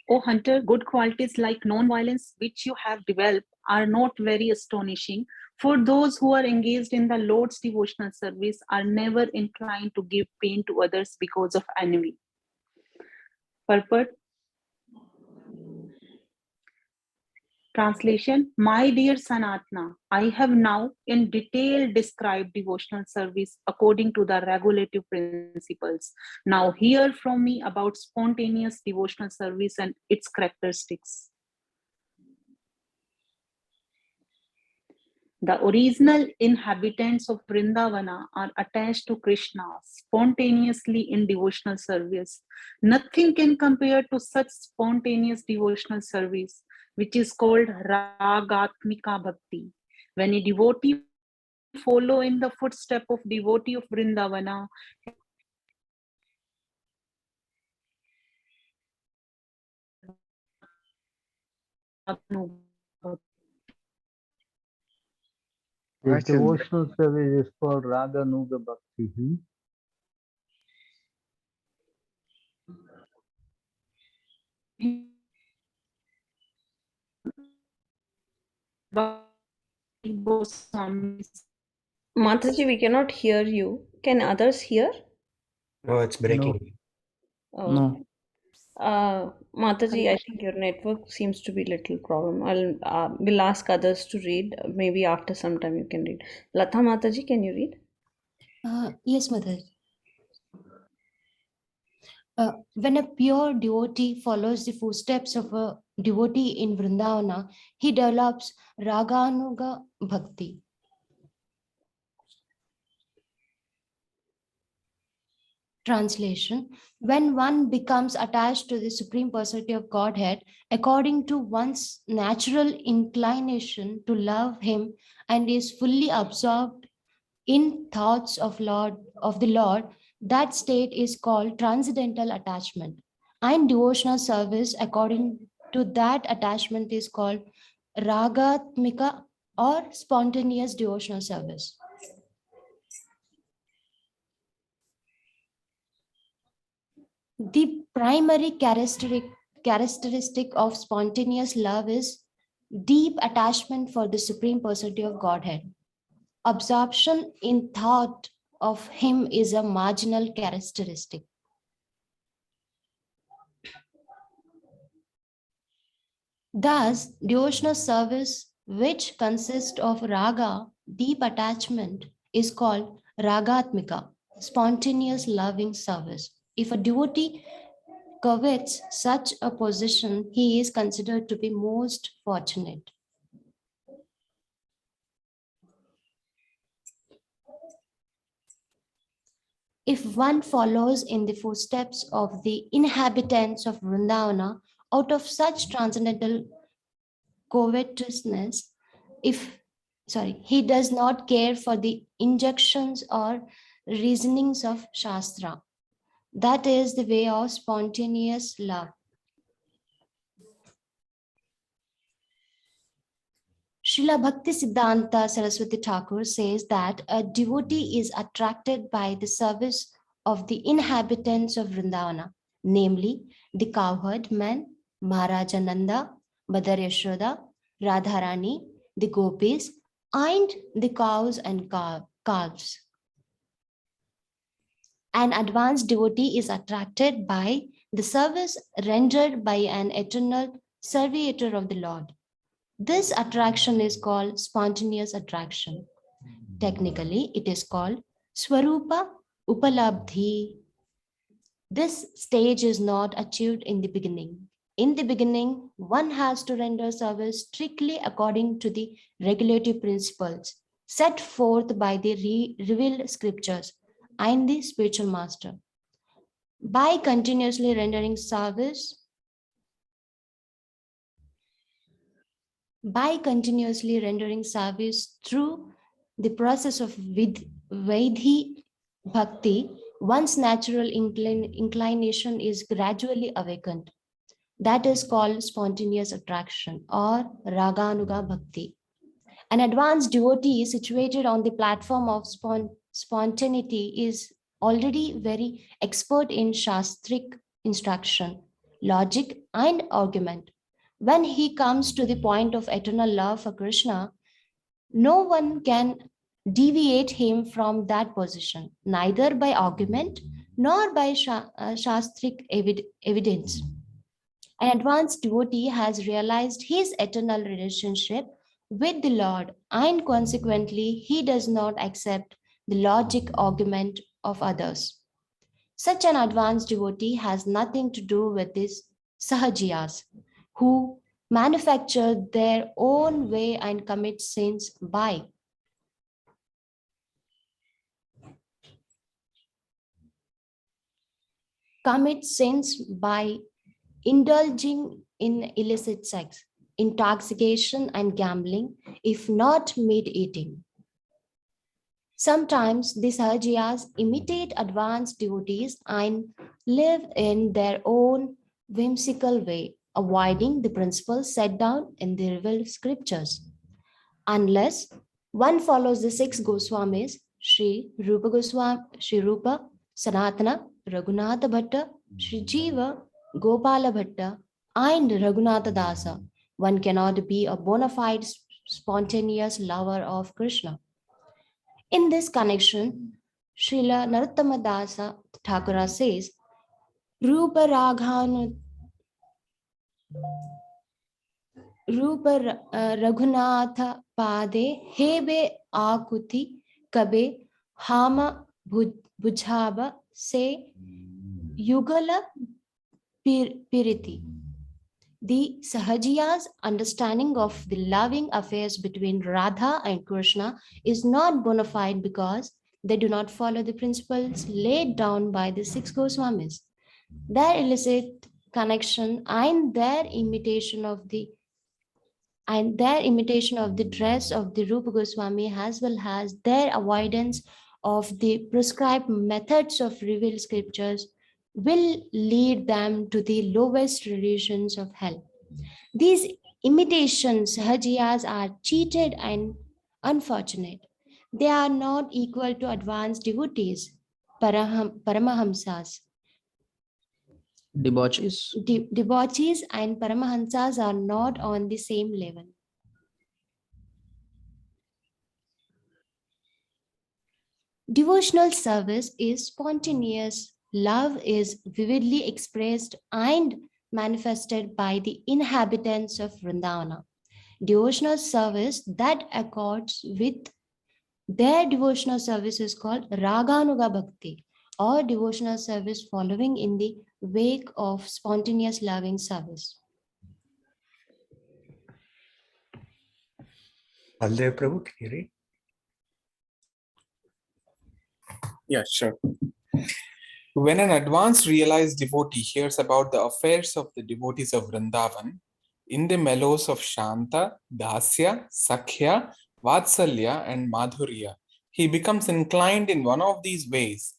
Oh, Hunter, good qualities like non-violence, which you have developed, are not very astonishing. For those who are engaged in the Lord's devotional service, are never inclined to give pain to others because of envy. Purport. Translation, my dear Sanatana, I have now in detail described devotional service according to the regulative principles. Now hear from me about spontaneous devotional service and its characteristics. The original inhabitants of Vrindavana are attached to Krishna spontaneously in devotional service. Nothing can compare to such spontaneous devotional service, which is called Ragatmika Bhakti. When a devotee follow in the footstep of devotee of Vrindavana, This devotional service is called Raga Nuga Bhakti. Mataji, we cannot hear you. Can others hear? No, it's breaking. Oh. No. Mataji, I think your network seems to be a little problem. We'll ask others to read. Maybe after some time you can read. Latha Mataji, can you read? Yes, Mother. When a pure devotee follows the footsteps of a devotee in Vrindavana, he develops Raganuga Bhakti. Translation, when one becomes attached to the Supreme Personality of Godhead, according to one's natural inclination to love Him and is fully absorbed in thoughts of the Lord, that state is called transcendental attachment. And devotional service according to that attachment is called Ragatmika or spontaneous devotional service. The primary characteristic of spontaneous love is deep attachment for the Supreme Personality of Godhead. Absorption in thought of Him is a marginal characteristic. Thus, devotional service, which consists of raga, deep attachment, is called ragatmika, spontaneous loving service. If a devotee covets such a position, he is considered to be most fortunate. If one follows in the footsteps of the inhabitants of Vrindavana out of such transcendental covetousness, he does not care for the injunctions or reasonings of Shastra. That is the way of spontaneous love. Srila Bhakti Siddhanta Saraswati Thakur says that a devotee is attracted by the service of the inhabitants of Vrindavana, namely the cowherd men, Maharaja Nanda, Madar Yashoda, Radharani, the gopis, and the cows and calves. An advanced devotee is attracted by the service rendered by an eternal servitor of the Lord. This attraction is called spontaneous attraction. Technically, it is called Swarupa Upalabdhi. This stage is not achieved in the beginning. In the beginning, one has to render service strictly according to the regulative principles set forth by the revealed scriptures and the spiritual master. By continuously rendering service through the process of Vaidhi Bhakti, one's natural inclination is gradually awakened. That is called spontaneous attraction or Raganuga Bhakti. An advanced devotee situated on the platform of spontaneity is already very expert in Shastric instruction, logic, and argument. When he comes to the point of eternal love for Krishna, no one can deviate him from that position, neither by argument nor by Shastric evidence. An advanced devotee has realized his eternal relationship with the Lord, and consequently, he does not accept the logic argument of others. Such an advanced devotee has nothing to do with these sahajiyas, who manufacture their own way and commit sins by indulging in illicit sex, intoxication, and gambling, if not meat eating. Sometimes the Sahajiyas imitate advanced devotees and live in their own whimsical way, avoiding the principles set down in the revealed scriptures. Unless one follows the 6 Goswamis, Sri Rupa Goswami, Sri Rupa, Sanatana, Raghunatha Bhatta, Sri Jiva, Gopala Bhatta, and Raghunatha Dasa, one cannot be a bona fide spontaneous lover of Krishna. In this connection, Srila Narottama Dasa Thakura says, Rupa Raghunatha Pade Hebe Akuti Kabe Hama Bujhaba Se Yugala Piriti. The Sahajiyas' understanding of the loving affairs between Radha and Krishna is not bona fide because they do not follow the principles laid down by the 6 Goswamis. Their illicit connection and their imitation of the dress of the Rupa Goswami, as well as their avoidance of the prescribed methods of revealed scriptures, will lead them to the lowest regions of hell. These imitations, Sahajiyas, are cheated and unfortunate. They are not equal to advanced devotees, Paramahamsas. Debauchees. Debauchees and Paramahamsas are not on the same level. Devotional service is spontaneous. Love is vividly expressed and manifested by the inhabitants of Vrindavana. Devotional service that accords with their devotional service is called Raganuga Bhakti, or devotional service following in the wake of spontaneous loving service. Baldev Prabhu, can you read? Yeah, sure. When an advanced realized devotee hears about the affairs of the devotees of Vrindavan, in the mellows of Shanta, Dasya, Sakhya, Vatsalya, and Madhurya, he becomes inclined in one of these ways,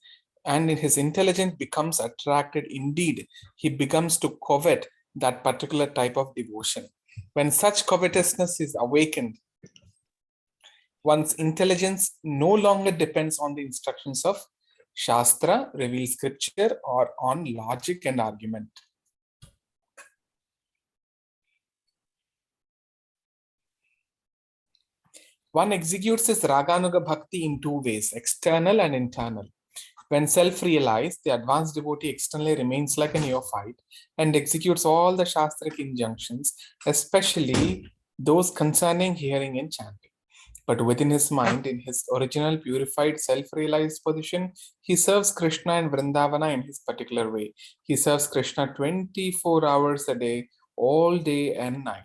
and in his intelligence becomes attracted. Indeed, he becomes to covet that particular type of devotion. When such covetousness is awakened, one's intelligence no longer depends on the instructions of Shastra, revealed scripture, or on logic and argument. One executes his Raganuga Bhakti in 2 ways, external and internal. When self-realized, the advanced devotee externally remains like a neophyte and executes all the Shastric injunctions, especially those concerning hearing and chanting. But within his mind, in his original purified self-realized position, he serves Krishna and Vrindavana in his particular way. He serves Krishna 24 hours a day, all day and night.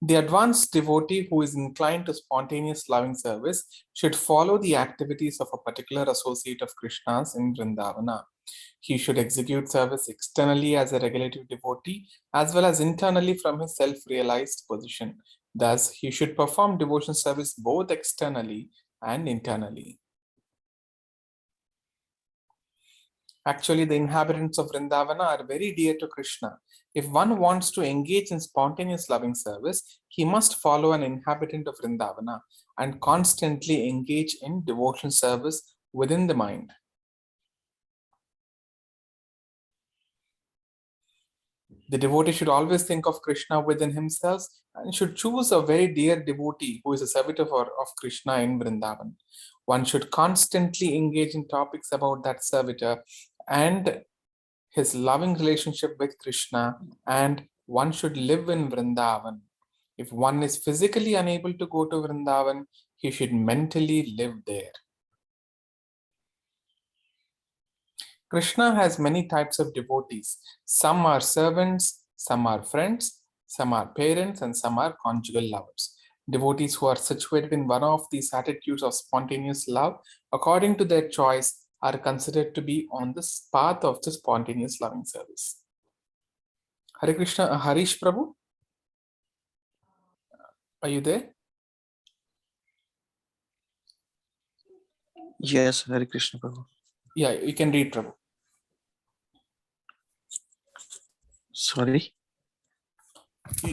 The advanced devotee who is inclined to spontaneous loving service should follow the activities of a particular associate of Krishna's in Vrindavana. He should execute service externally as a regulative devotee as well as internally from his self-realized position. Thus, he should perform devotion service both externally and internally. Actually, the inhabitants of Vrindavana are very dear to Krishna. If one wants to engage in spontaneous loving service, he must follow an inhabitant of Vrindavana and constantly engage in devotional service within the mind. The devotee should always think of Krishna within himself and should choose a very dear devotee who is a servitor of Krishna in Vrindavan. One should constantly engage in topics about that servitor and his loving relationship with Krishna, and one should live in Vrindavan. If one is physically unable to go to Vrindavan, he should mentally live there. Krishna has many types of devotees. Some are servants, some are friends, some are parents, and some are conjugal lovers. Devotees who are situated in one of these attitudes of spontaneous love, according to their choice, are considered to be on the path of the spontaneous loving service. Hare Krishna, Harish Prabhu, are you there? Yes, Hare Krishna Prabhu. Yeah, you can read, Prabhu. Sorry.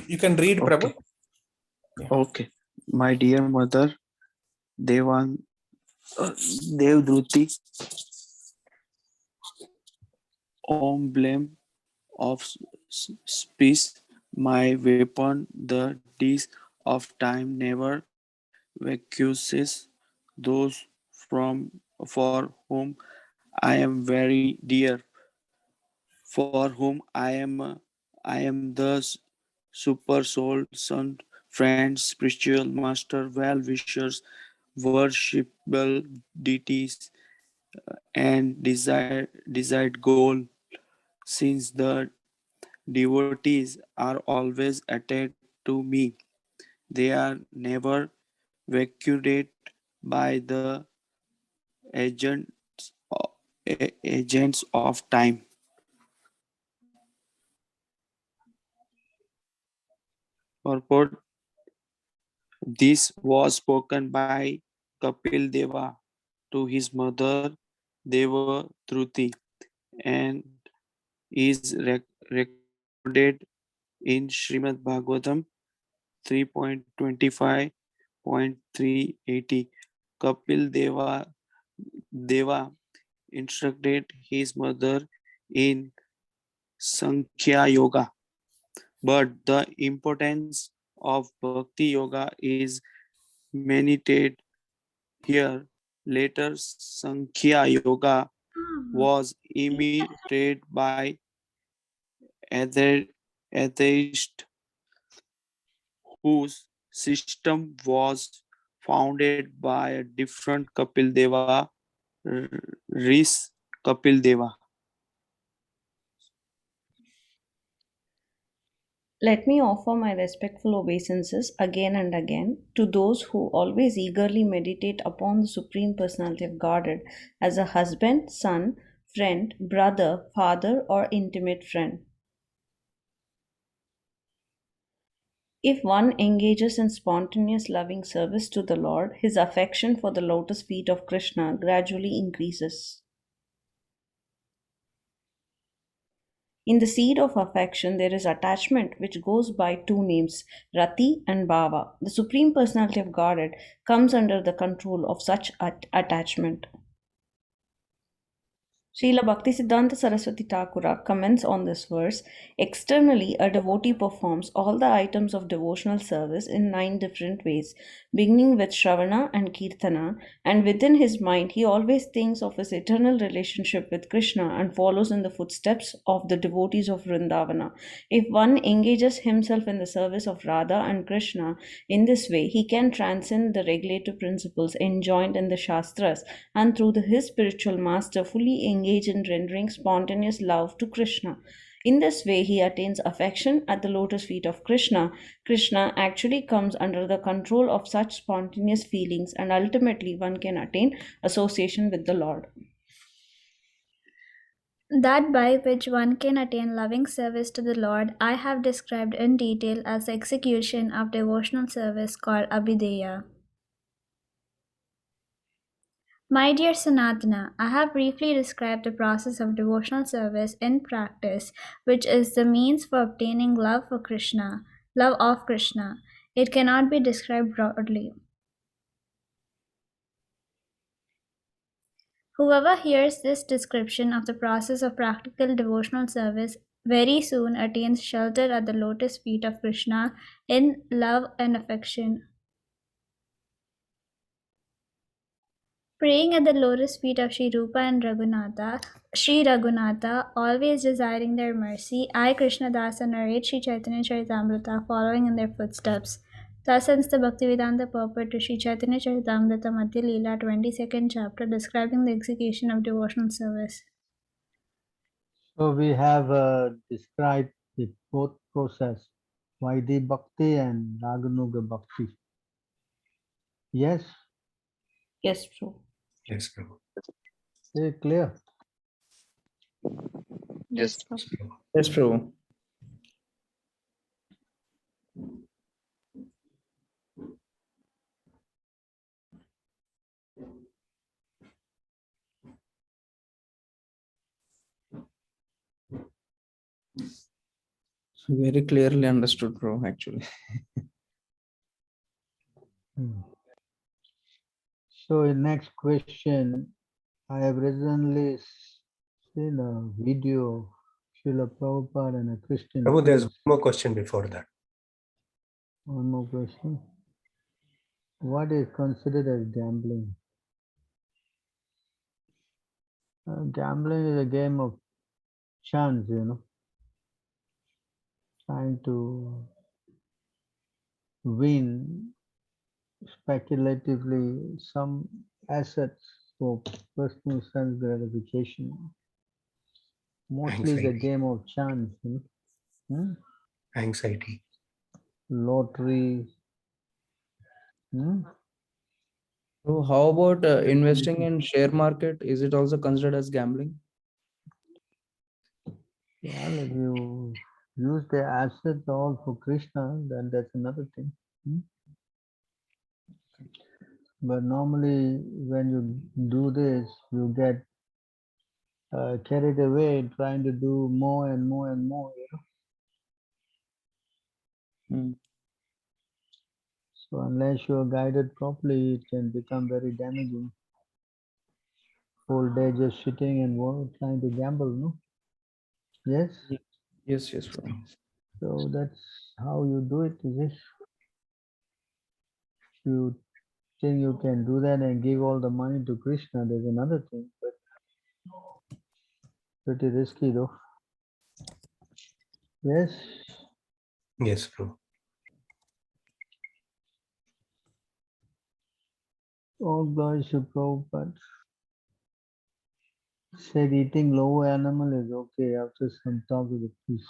You can read, Prabhu. Okay. Yeah. Okay. My dear mother, Devdruti, emblem of peace, my weapon, the deeds of time never vacuous those for whom I am very dear, for whom I am the super soul, son, friends, spiritual master, well wishers, worshipable deities, and desired goal. Since the devotees are always attached to me, they are never vacated by the agents agents of time. Purport: this was spoken by Kapil Deva to his mother Devadruti and is recorded in Srimad Bhagavatam 3.25.380. Kapil Deva instructed his mother in Sankhya Yoga, but the importance of Bhakti Yoga is meditated here. Later, Sankhya Yoga was imitated by atheists whose system was founded by a different Kapil Deva, Rish Kapil Deva. Let me offer my respectful obeisances again and again to those who always eagerly meditate upon the Supreme Personality of Godhead as a husband, son, friend, brother, father, or intimate friend. If one engages in spontaneous loving service to the Lord, his affection for the lotus feet of Krishna gradually increases. In the seed of affection, there is attachment which goes by two names, Rati and Bhava. The Supreme Personality of Godhead comes under the control of such attachment. Srila Bhaktisiddhanta Saraswati Thakura comments on this verse. Externally, a devotee performs all the items of devotional service in 9 different ways, beginning with Shravana and Kirtana, and within his mind he always thinks of his eternal relationship with Krishna and follows in the footsteps of the devotees of Vrindavana. If one engages himself in the service of Radha and Krishna in this way, he can transcend the regulative principles enjoined in the Shastras and through his spiritual master fully engage in rendering spontaneous love to Krishna. In this way, he attains affection at the lotus feet of Krishna. Krishna actually comes under the control of such spontaneous feelings, and ultimately one can attain association with the Lord. That by which one can attain loving service to the Lord, I have described in detail as the execution of devotional service called Abhideya. My dear Sanatana, I have briefly described the process of devotional service in practice, which is the means for obtaining love of Krishna. It cannot be described broadly. Whoever hears this description of the process of practical devotional service very soon attains shelter at the lotus feet of Krishna in love and affection. Praying at the lotus feet of Sri Rupa and Sri Raghunatha, always desiring their mercy, I, Krishnadasa, narrate Sri Chaitanya Charitamrita following in their footsteps. Thus ends the Bhaktivedanta purport to Sri Chaitanya Charitamrita Madhya Leela, 22nd chapter, describing the execution of devotional service. So we have described the both process, Vaidhi Bhakti and Raganuga Bhakti. Yes? Yes, true. Yes, Prabhu. Very clear. Yes. Yes, Prabhu. Very clearly understood, bro, actually. So the next question, I have recently seen a video of Srila Prabhupada and a Christian Prabhu, there's one priest. more question before that. One more question. What is considered as gambling? Gambling is a game of chance, trying to win speculatively some assets for personal sense gratification. Mostly the Anxiety. game of chance, Anxiety. lottery. So how about investing in share market? Is it also considered as gambling? Well, if you use the assets all for Krishna, then that's another thing. But normally when you do this, you get carried away trying to do more and more and more. So unless you are guided properly, it can become very damaging. Whole day just sitting and trying to gamble, no? Yes? Yes, yes, bro. So that's how you do it, is it? You think you can do that and give all the money to Krishna, there's another thing, but pretty risky though. Yes? Yes, Prabhu. All glory to Prabhupada. Said eating lower animal is okay after some talk with the priest.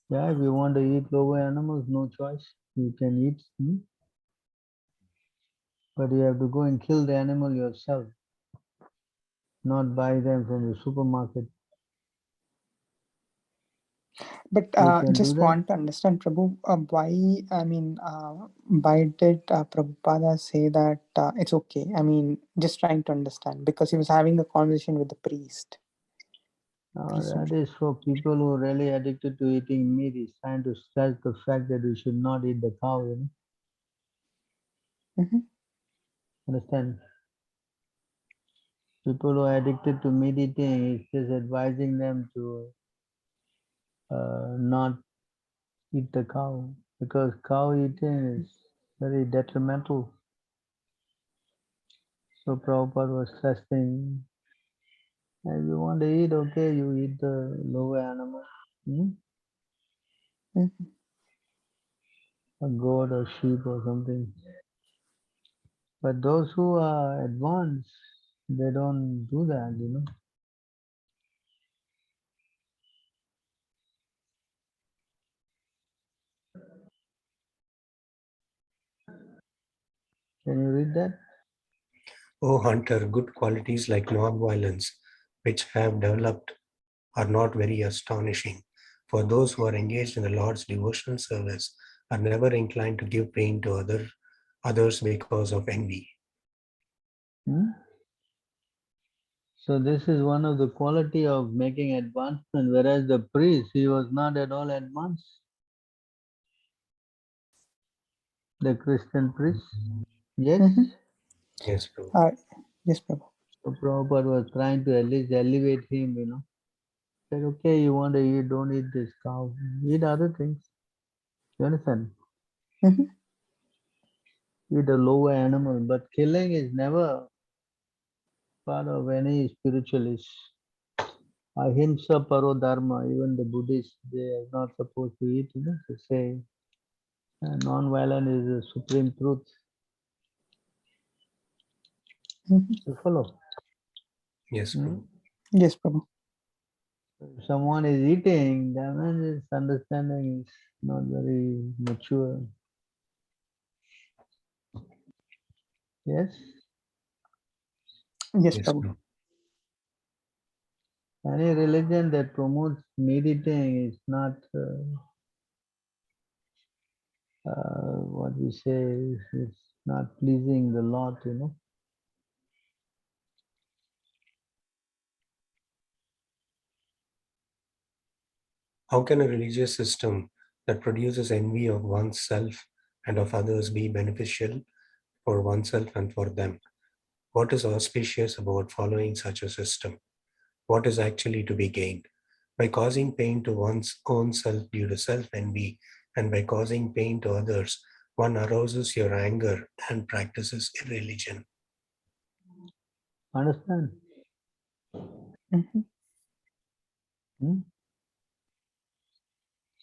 Yeah, if you want to eat lower animals, no choice. You can eat, but you have to go and kill the animal yourself, not buy them from the supermarket. But You can do just that? want to understand, Prabhu, why did Prabhupada say that it's okay? I mean, just trying to understand, because he was having a conversation with the priest. That is for people who are really addicted to eating meat. He's trying to stress the fact that we should not eat the cow, Understand? People who are addicted to meat eating, he's just advising them to not eat the cow, because cow eating is very detrimental. So Prabhupada was stressing, if you want to eat, okay, you eat the lower animal. A goat or sheep or something. But those who are advanced, they don't do that, Can you read that? Oh, Hunter, good qualities like non-violence, which have developed, are not very astonishing. For those who are engaged in the Lord's devotional service, are never inclined to give pain to others because of envy. So this is one of the quality of making advancement, whereas the priest, he was not at all advanced. The Christian priest. Yes? Yes, Prabhu. Yes, Prabhu. So Prabhupada was trying to at least elevate him, Said, okay, you want to eat, don't eat this cow. Eat other things. You understand? Mhm. Eat a lower animal. But killing is never part of any spiritualist. Ahimsa paro dharma, even the Buddhists, they are not supposed to eat, They say non-violence is the supreme truth. You follow? Yes, Prabhu. Yes, Prabhu. If someone is eating, then his understanding is not very mature. Yes? Yes, Yes, Prabhu. Prabhu. Any religion that promotes meat eating is not what we say, it's not pleasing the Lord, How can a religious system that produces envy of oneself and of others be beneficial for oneself and for them? What is auspicious about following such a system? What is actually to be gained? By causing pain to one's own self due to self-envy, and by causing pain to others, one arouses your anger and practices irreligion. Understand?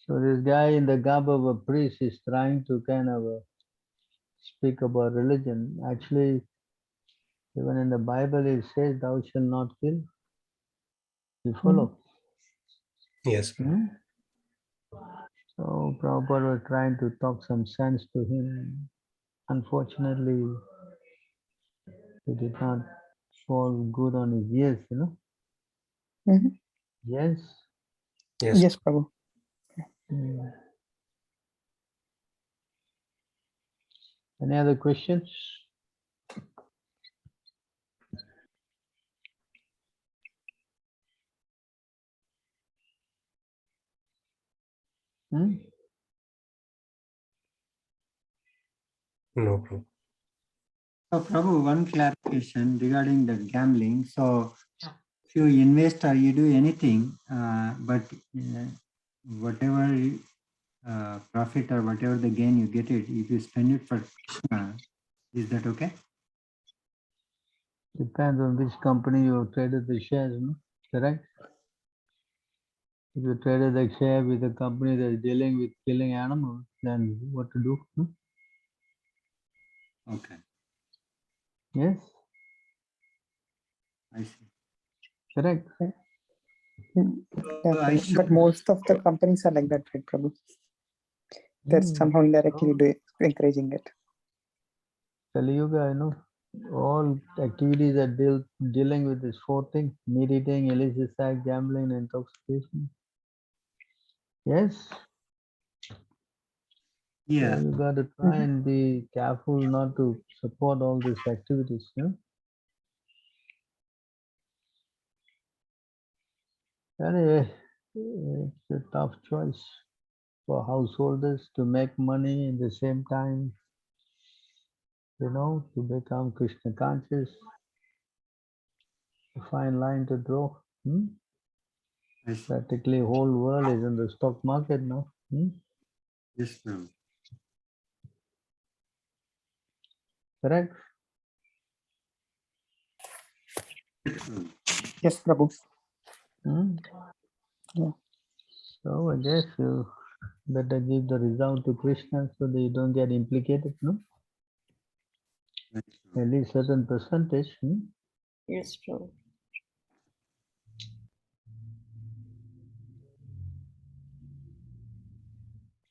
So this guy in the garb of a priest is trying to kind of speak about religion. Actually, even in the Bible it says, thou shalt not kill. You follow? Yes. So Prabhupada was trying to talk some sense to him. Unfortunately, it did not fall good on his ears, Yes? Yes. Yes, Prabhu. Any other questions? No problem. So Prabhu, one clarification regarding the gambling. So if you invest or you do anything, but whatever profit or whatever the gain you get it, if you spend it for Krishna, is that okay? Depends on which company you traded the shares, correct? If you traded the share with a company that is dealing with killing animals, then what to do? Okay, Yes, I see. correct. Yeah, So I Prabhu. But most of the companies are like that, right, Prabhu? They're somehow indirectly encouraging it. Kali Yuga, all activities are dealing with these four things: meat eating, illicit sex, gambling, and intoxication. Yes. Yeah. So you got to try and be careful not to support all these activities. Anyway, it's a tough choice for householders to make money at the same time, to become Krishna conscious. A fine line to draw. Practically whole world is in the stock market now. Yes, ma'am. Correct? Yes, Prabhu. Yeah. So I guess you better give the result to Krishna so that you don't get implicated, no? At least certain percentage. Yes, Prabhu.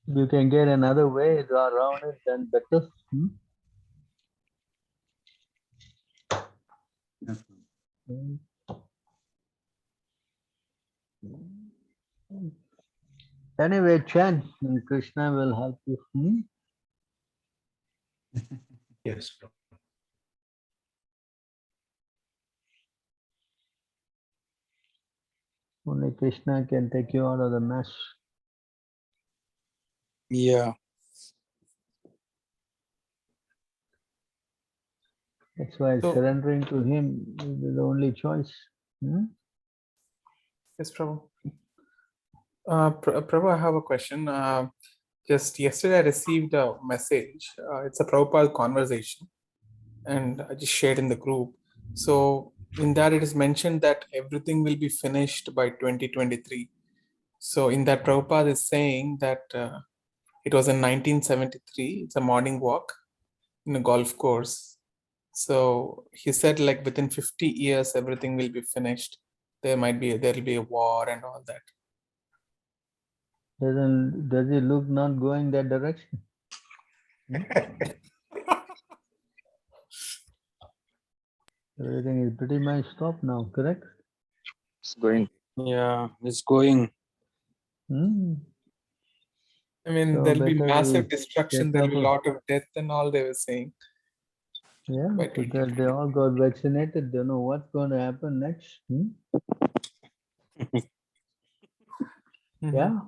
You can get another way around it, then better. Anyway, chant, and Krishna will help you. Yes. Only Krishna can take you out of the mess. Yeah. That's why So- surrendering to him is the only choice. Hmm? Yes, Prabhu. Prabhu, I have a question. Just yesterday, I received a message. It's a Prabhupada conversation, and I just shared in the group. So in that, it is mentioned that everything will be finished by 2023. So in that, Prabhupada is saying that it was in 1973. It's a morning walk in a golf course. So he said, like within 50 years, everything will be finished. There'll be a war and all that. Does it look not going that direction? Everything is pretty much stopped now, correct? It's going. Yeah, it's going. Hmm. I mean, So there'll be better massive we destruction, take there'll be a up lot of death and all they were saying. Yeah, by because they all got vaccinated. They know what's going to happen next. Yeah.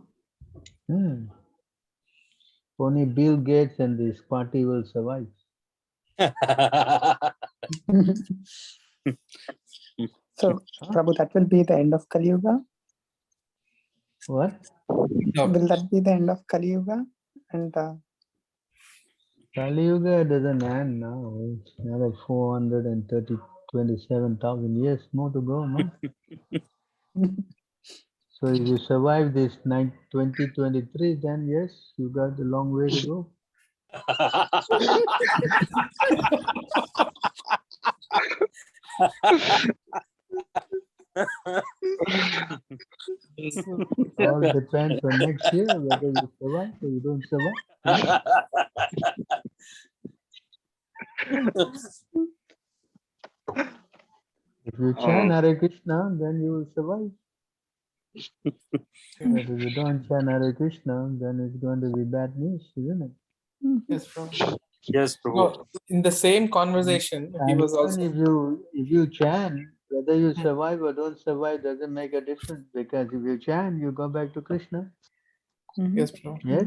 Only Bill Gates and this party will survive. So, Prabhu, that will be the end of Kali Yuga? What? Will that be the end of Kali Yuga? And Kali Yuga doesn't end now. It's another 427,000 years more to go, no? So if you survive this 2023, then yes, you got a long way to go. All depends on next year whether you survive or you don't survive. If you chant Hare Krishna, then you will survive. But if you don't chant Hare Krishna, then it's going to be bad news, isn't it? Yes, Prabhu. Yes, Prabhu. No, in the same conversation, he And was even also. if you chant, whether you survive or don't survive doesn't make a difference, because if you chant, you go back to Krishna. Yes, Prabhu. Yes.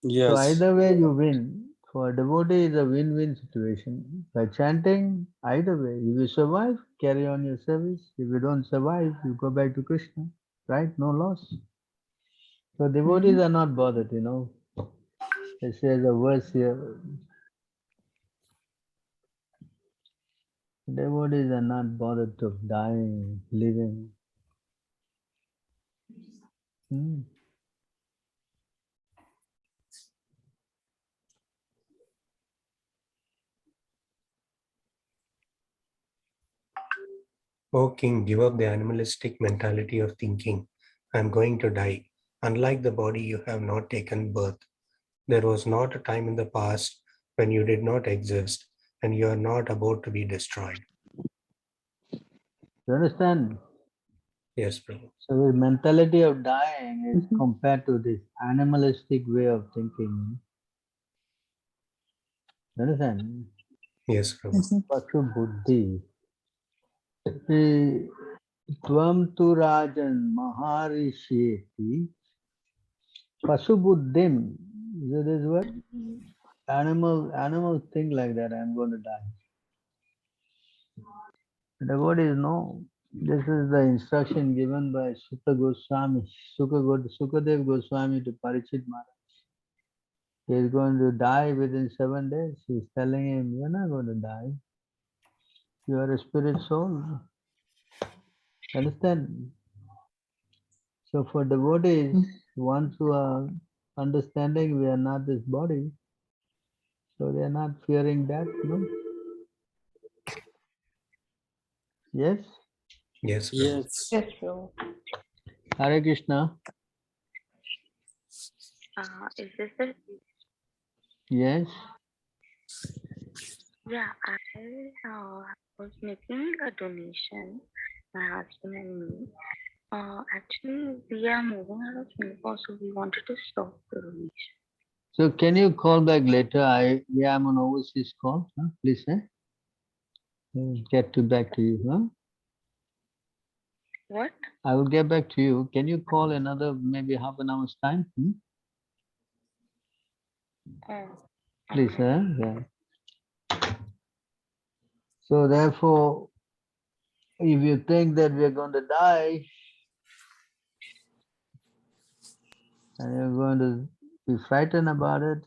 Yes. So either way you win. For a devotee, it's a win-win situation. By chanting, either way, if you survive, carry on your service. If you don't survive, you go back to Krishna. Right? No loss. So devotees are not bothered, you know. It says a verse here. Devotees are not bothered of dying, living. O king, give up the animalistic mentality of thinking, I am going to die. Unlike the body, you have not taken birth. There was not a time in the past when you did not exist, and you are not about to be destroyed. You understand? Yes, Prabhu. So the mentality of dying is compared to this animalistic way of thinking. You understand? Yes, Prabhu. Pasu buddhi. Tvam tu rajan maharisheti pasu buddhim. Is this word? Animals think like that, I'm going to die. The word is no. This is the instruction given by Sukha Goswami, Sukadev Goswami to Parikshit Maharaj. He is going to die within 7 days. He is telling him, you're not going to die. You are a spirit soul. Understand? So for devotees, ones who are understanding we are not this body, so they are not fearing that, no? Yes? Yes, Prabhu. Yes. Yes, Prabhu. Hare Krishna. Is this it? Yes. Yeah, I was making a donation, my husband and me. Actually, we are moving out of Singapore, so we wanted to stop the donation. So can you call back later? I am on overseas call. Huh? Please, I'll get back to you. Huh? What? I will get back to you. Can you call another maybe half an hour's time? Oh, Please, okay. yeah. So therefore, if you think that we're going to die and you're going to be frightened about it,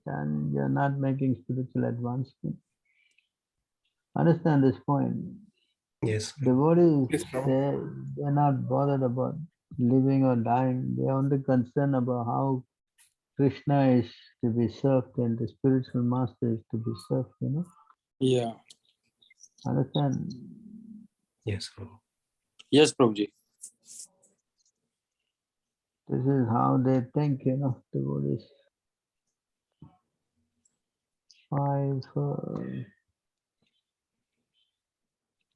then you're not making spiritual advancement. Understand this point. Yes. Devotees, Yes, Prabhu. they're not bothered about living or dying. They're only concerned about how Krishna is to be served and the spiritual master is to be served, Yeah. Understand? Yes, Prabhu. Yes, Prabhuji. This is how they think, devotees. 5.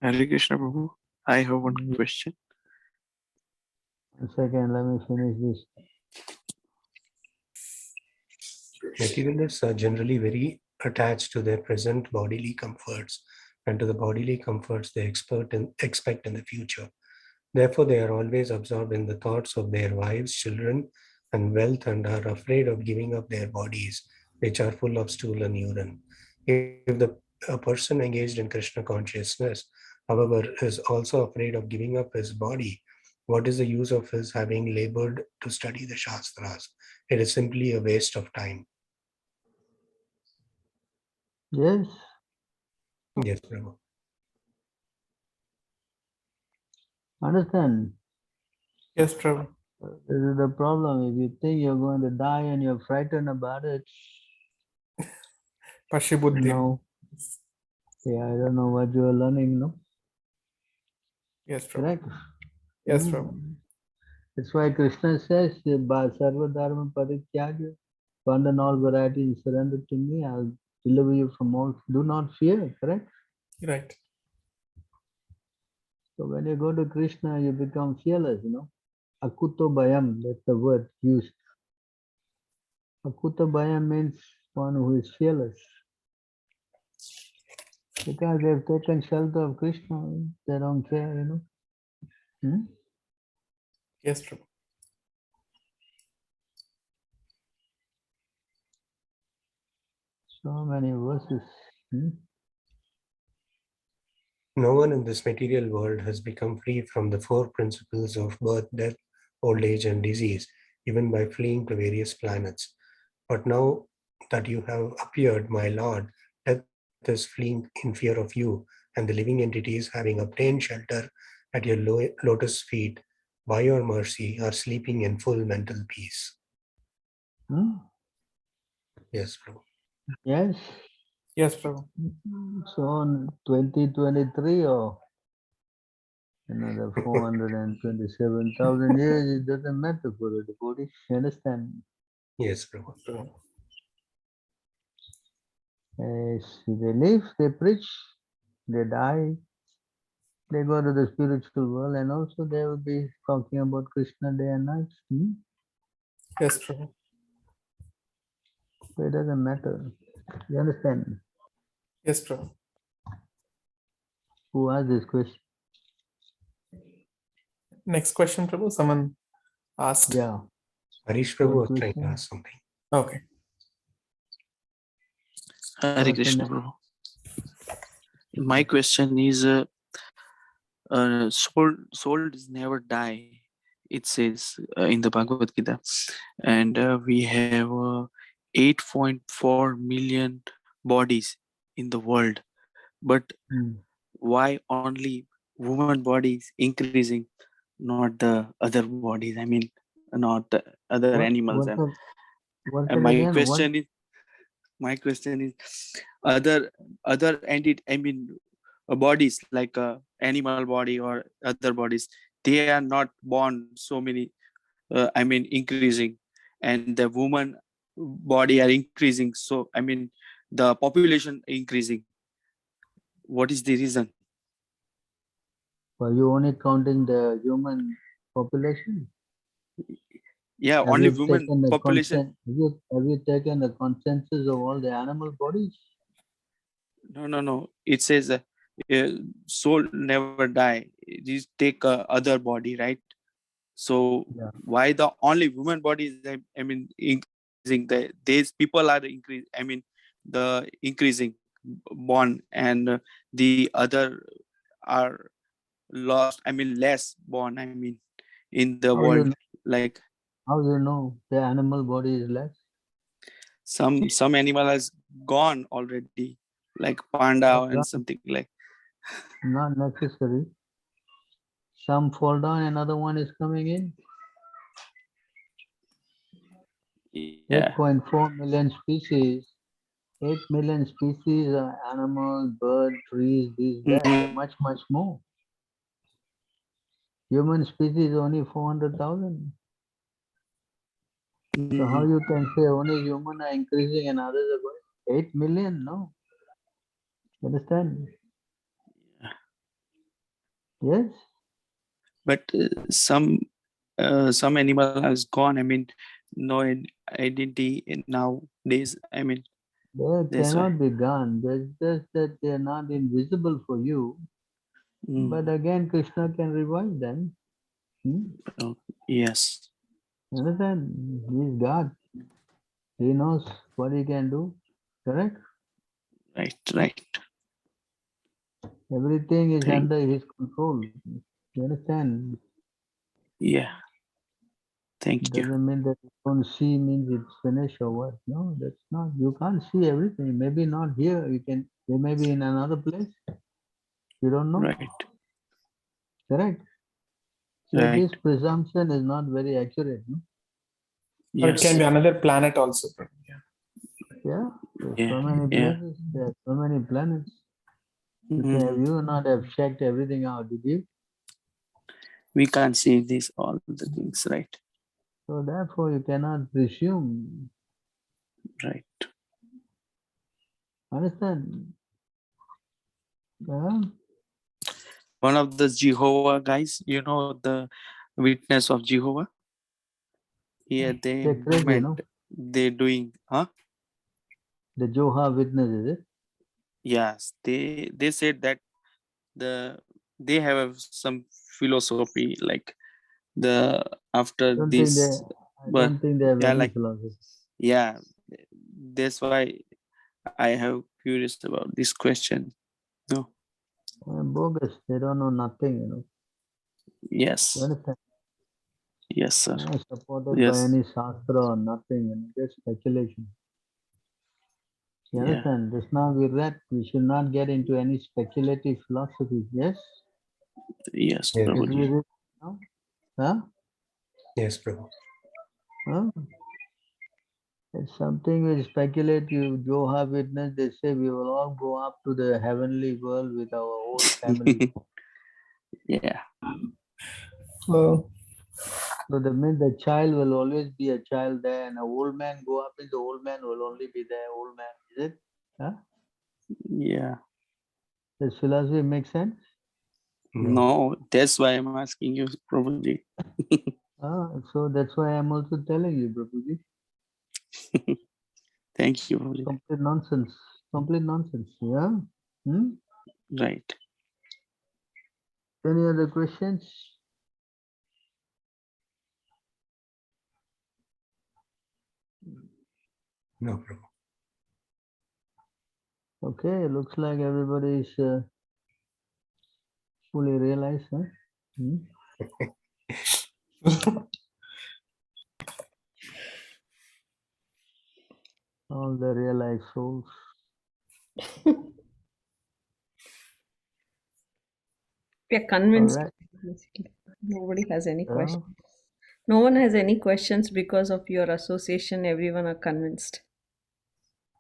Hare Krishna Prabhu. I have one question. One second, let me finish this. Materialists are generally very attached to their present bodily comforts and to the bodily comforts they expect in the future. Therefore, they are always absorbed in the thoughts of their wives, children, and wealth, and are afraid of giving up their bodies, which are full of stool and urine. If a person engaged in Krishna consciousness, however, is also afraid of giving up his body, what is the use of his having labored to study the Shastras? It is simply a waste of time. Yes. Yes, Prabhu. Understand? Yes, Prabhu. This is the problem. If you think you're going to die and you're frightened about it, Pashibuddhi. Yeah, I don't know what you are learning, no? Yes, Prabhu. Correct? Yes, Prabhu. That's why Krishna says, Sarva Dharma Parityagya, abandon all variety and surrender to me, I'll deliver you from all. Do not fear, correct? Right. So when you go to Krishna, you become fearless, Akuto Bhayam, that's the word used. Akuto Bhayam means one who is fearless. Because they've taken shelter of Krishna, they don't care, Yes, Prabhu. So many verses. No one in this material world has become free from the 4 principles of birth, death, old age, and disease, even by fleeing to various planets. But now that you have appeared, my Lord, death is fleeing in fear of you, and the living entities, having obtained shelter at your lotus feet, by your mercy, are sleeping in full mental peace. Yes, Prabhu. Yes. Yes, Prabhu. So on 2023 or another 427,000 years, it doesn't matter for the devotee. You understand? Yes, Prabhu. Yes, they live, they preach, they die, they go to the spiritual world, and also they will be talking about Krishna day and night. Yes, Prabhu. So it doesn't matter. You understand? Yes, Prabhu. Who asked this question? Next question, Prabhu. Someone asked. Yeah. Harish Prabhu was trying to ask something. Okay. Hare Krishna Prabhu. My question is, soul does never die. It says in the Bhagavad Gita, and we have 8.4 million bodies in the world, but why only woman bodies increasing, not the other bodies? I mean, not the other animals. And my question is, other entity, I mean, bodies like animal body or other bodies, they are not born so many. I mean, increasing, and the woman body are increasing. So I mean, the population increasing. What is the reason? Are you only counting the human population? Yeah, Have only you women taken the population. Have you taken the consensus of all the animal bodies? No. It says soul never die. Just take a other body, right? So Yeah. why the only woman body is, I mean, increasing, these people are the increasing born, and the other are lost, less born, in the How you world. know? Like How you know the animal body is less? some animal has gone already, like panda and something like. Not necessary. Some fall down, another one is coming in. Yeah. 8.4 million species. 8 million species are animals, birds, trees, these, that. There are much, much more. Human species only 400,000. So how you can say only human are increasing and others are going? 8 million? No. Understand? Yes. But some animal has gone. No identity in nowadays. They that's why. cannot be gone. There's just that they are not invisible for you. But again, Krishna can revive them. Oh, yes. Understand? He is God. He knows what he can do. Correct? Right. Everything is Thank- under his control. You understand? Yeah. Thank you. Doesn't mean that you don't see means it's finished or what. No, that's not. You can't see everything. Maybe not here. You can. They may be in another place. You don't know. Right. Correct. So Right. this presumption is not very accurate. No? Or it can be another planet also. Yeah. Yeah. There's Yeah, so many yeah. places. There are so many planets. You not have checked everything out, did you? We can't see these all the things, right? So therefore, you cannot presume. Right. Understand? Yeah. One of the Jehovah guys, the witness of Jehovah. Yeah, They're crazy, you know. they're doing, huh? The Jehovah Witness, is it? Yes, they said that they have some philosophy, like after Don't think this, I don't think they have yeah, any like philosophy. yeah, that's why I have curious about this question. No. Bogus. They don't know nothing, you know. Yes. You understand? Yes, sir. Not supported by Yes. any shastra or nothing, you know, just speculation. You Yeah. understand? Just now we read, we should not get into any speculative philosophy. Yes? Yes, Yeah. Did we Prabhuji. read now? Huh? Yes, Prabhu. Huh? It's something we speculate. You Jehovah Witness, they say we will all go up to the heavenly world with our whole family. Yeah. So So that means the child will always be a child there, and a old man go up, and the old man will only be there. Old man, is it? Huh? Yeah. Does philosophy make sense? No, that's why I'm asking you, Prabhuji. So that's why I'm also telling you, Prabhuji. Thank you, Prabhuji. Complete nonsense. Complete nonsense. Yeah. Hmm? Right. Any other questions? No, Prabhu. Okay, looks like everybody is fully realized, huh? Hmm? All the realized souls. We are convinced. Alright. Nobody has any Yeah. questions. No one has any questions because of your association. Everyone are convinced.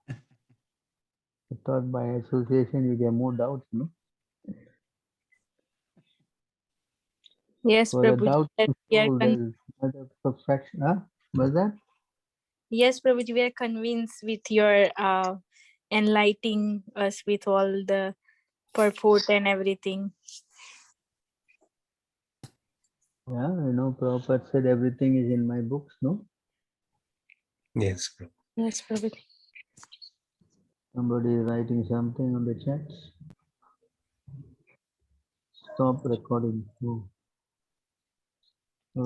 I thought by association you get more doubts, no? Yes, For the Prabhuji, doubt that we are soul, there is another perfection. Huh? Was that? yes, Prabhuji, we are convinced with your enlightening us with all the purport and everything. Yeah, you know, Prabhupada said everything is in my books, no? Yes, Prabhu. Yes, Prabhuji. Somebody is writing something on the chats. stop recording. Oh.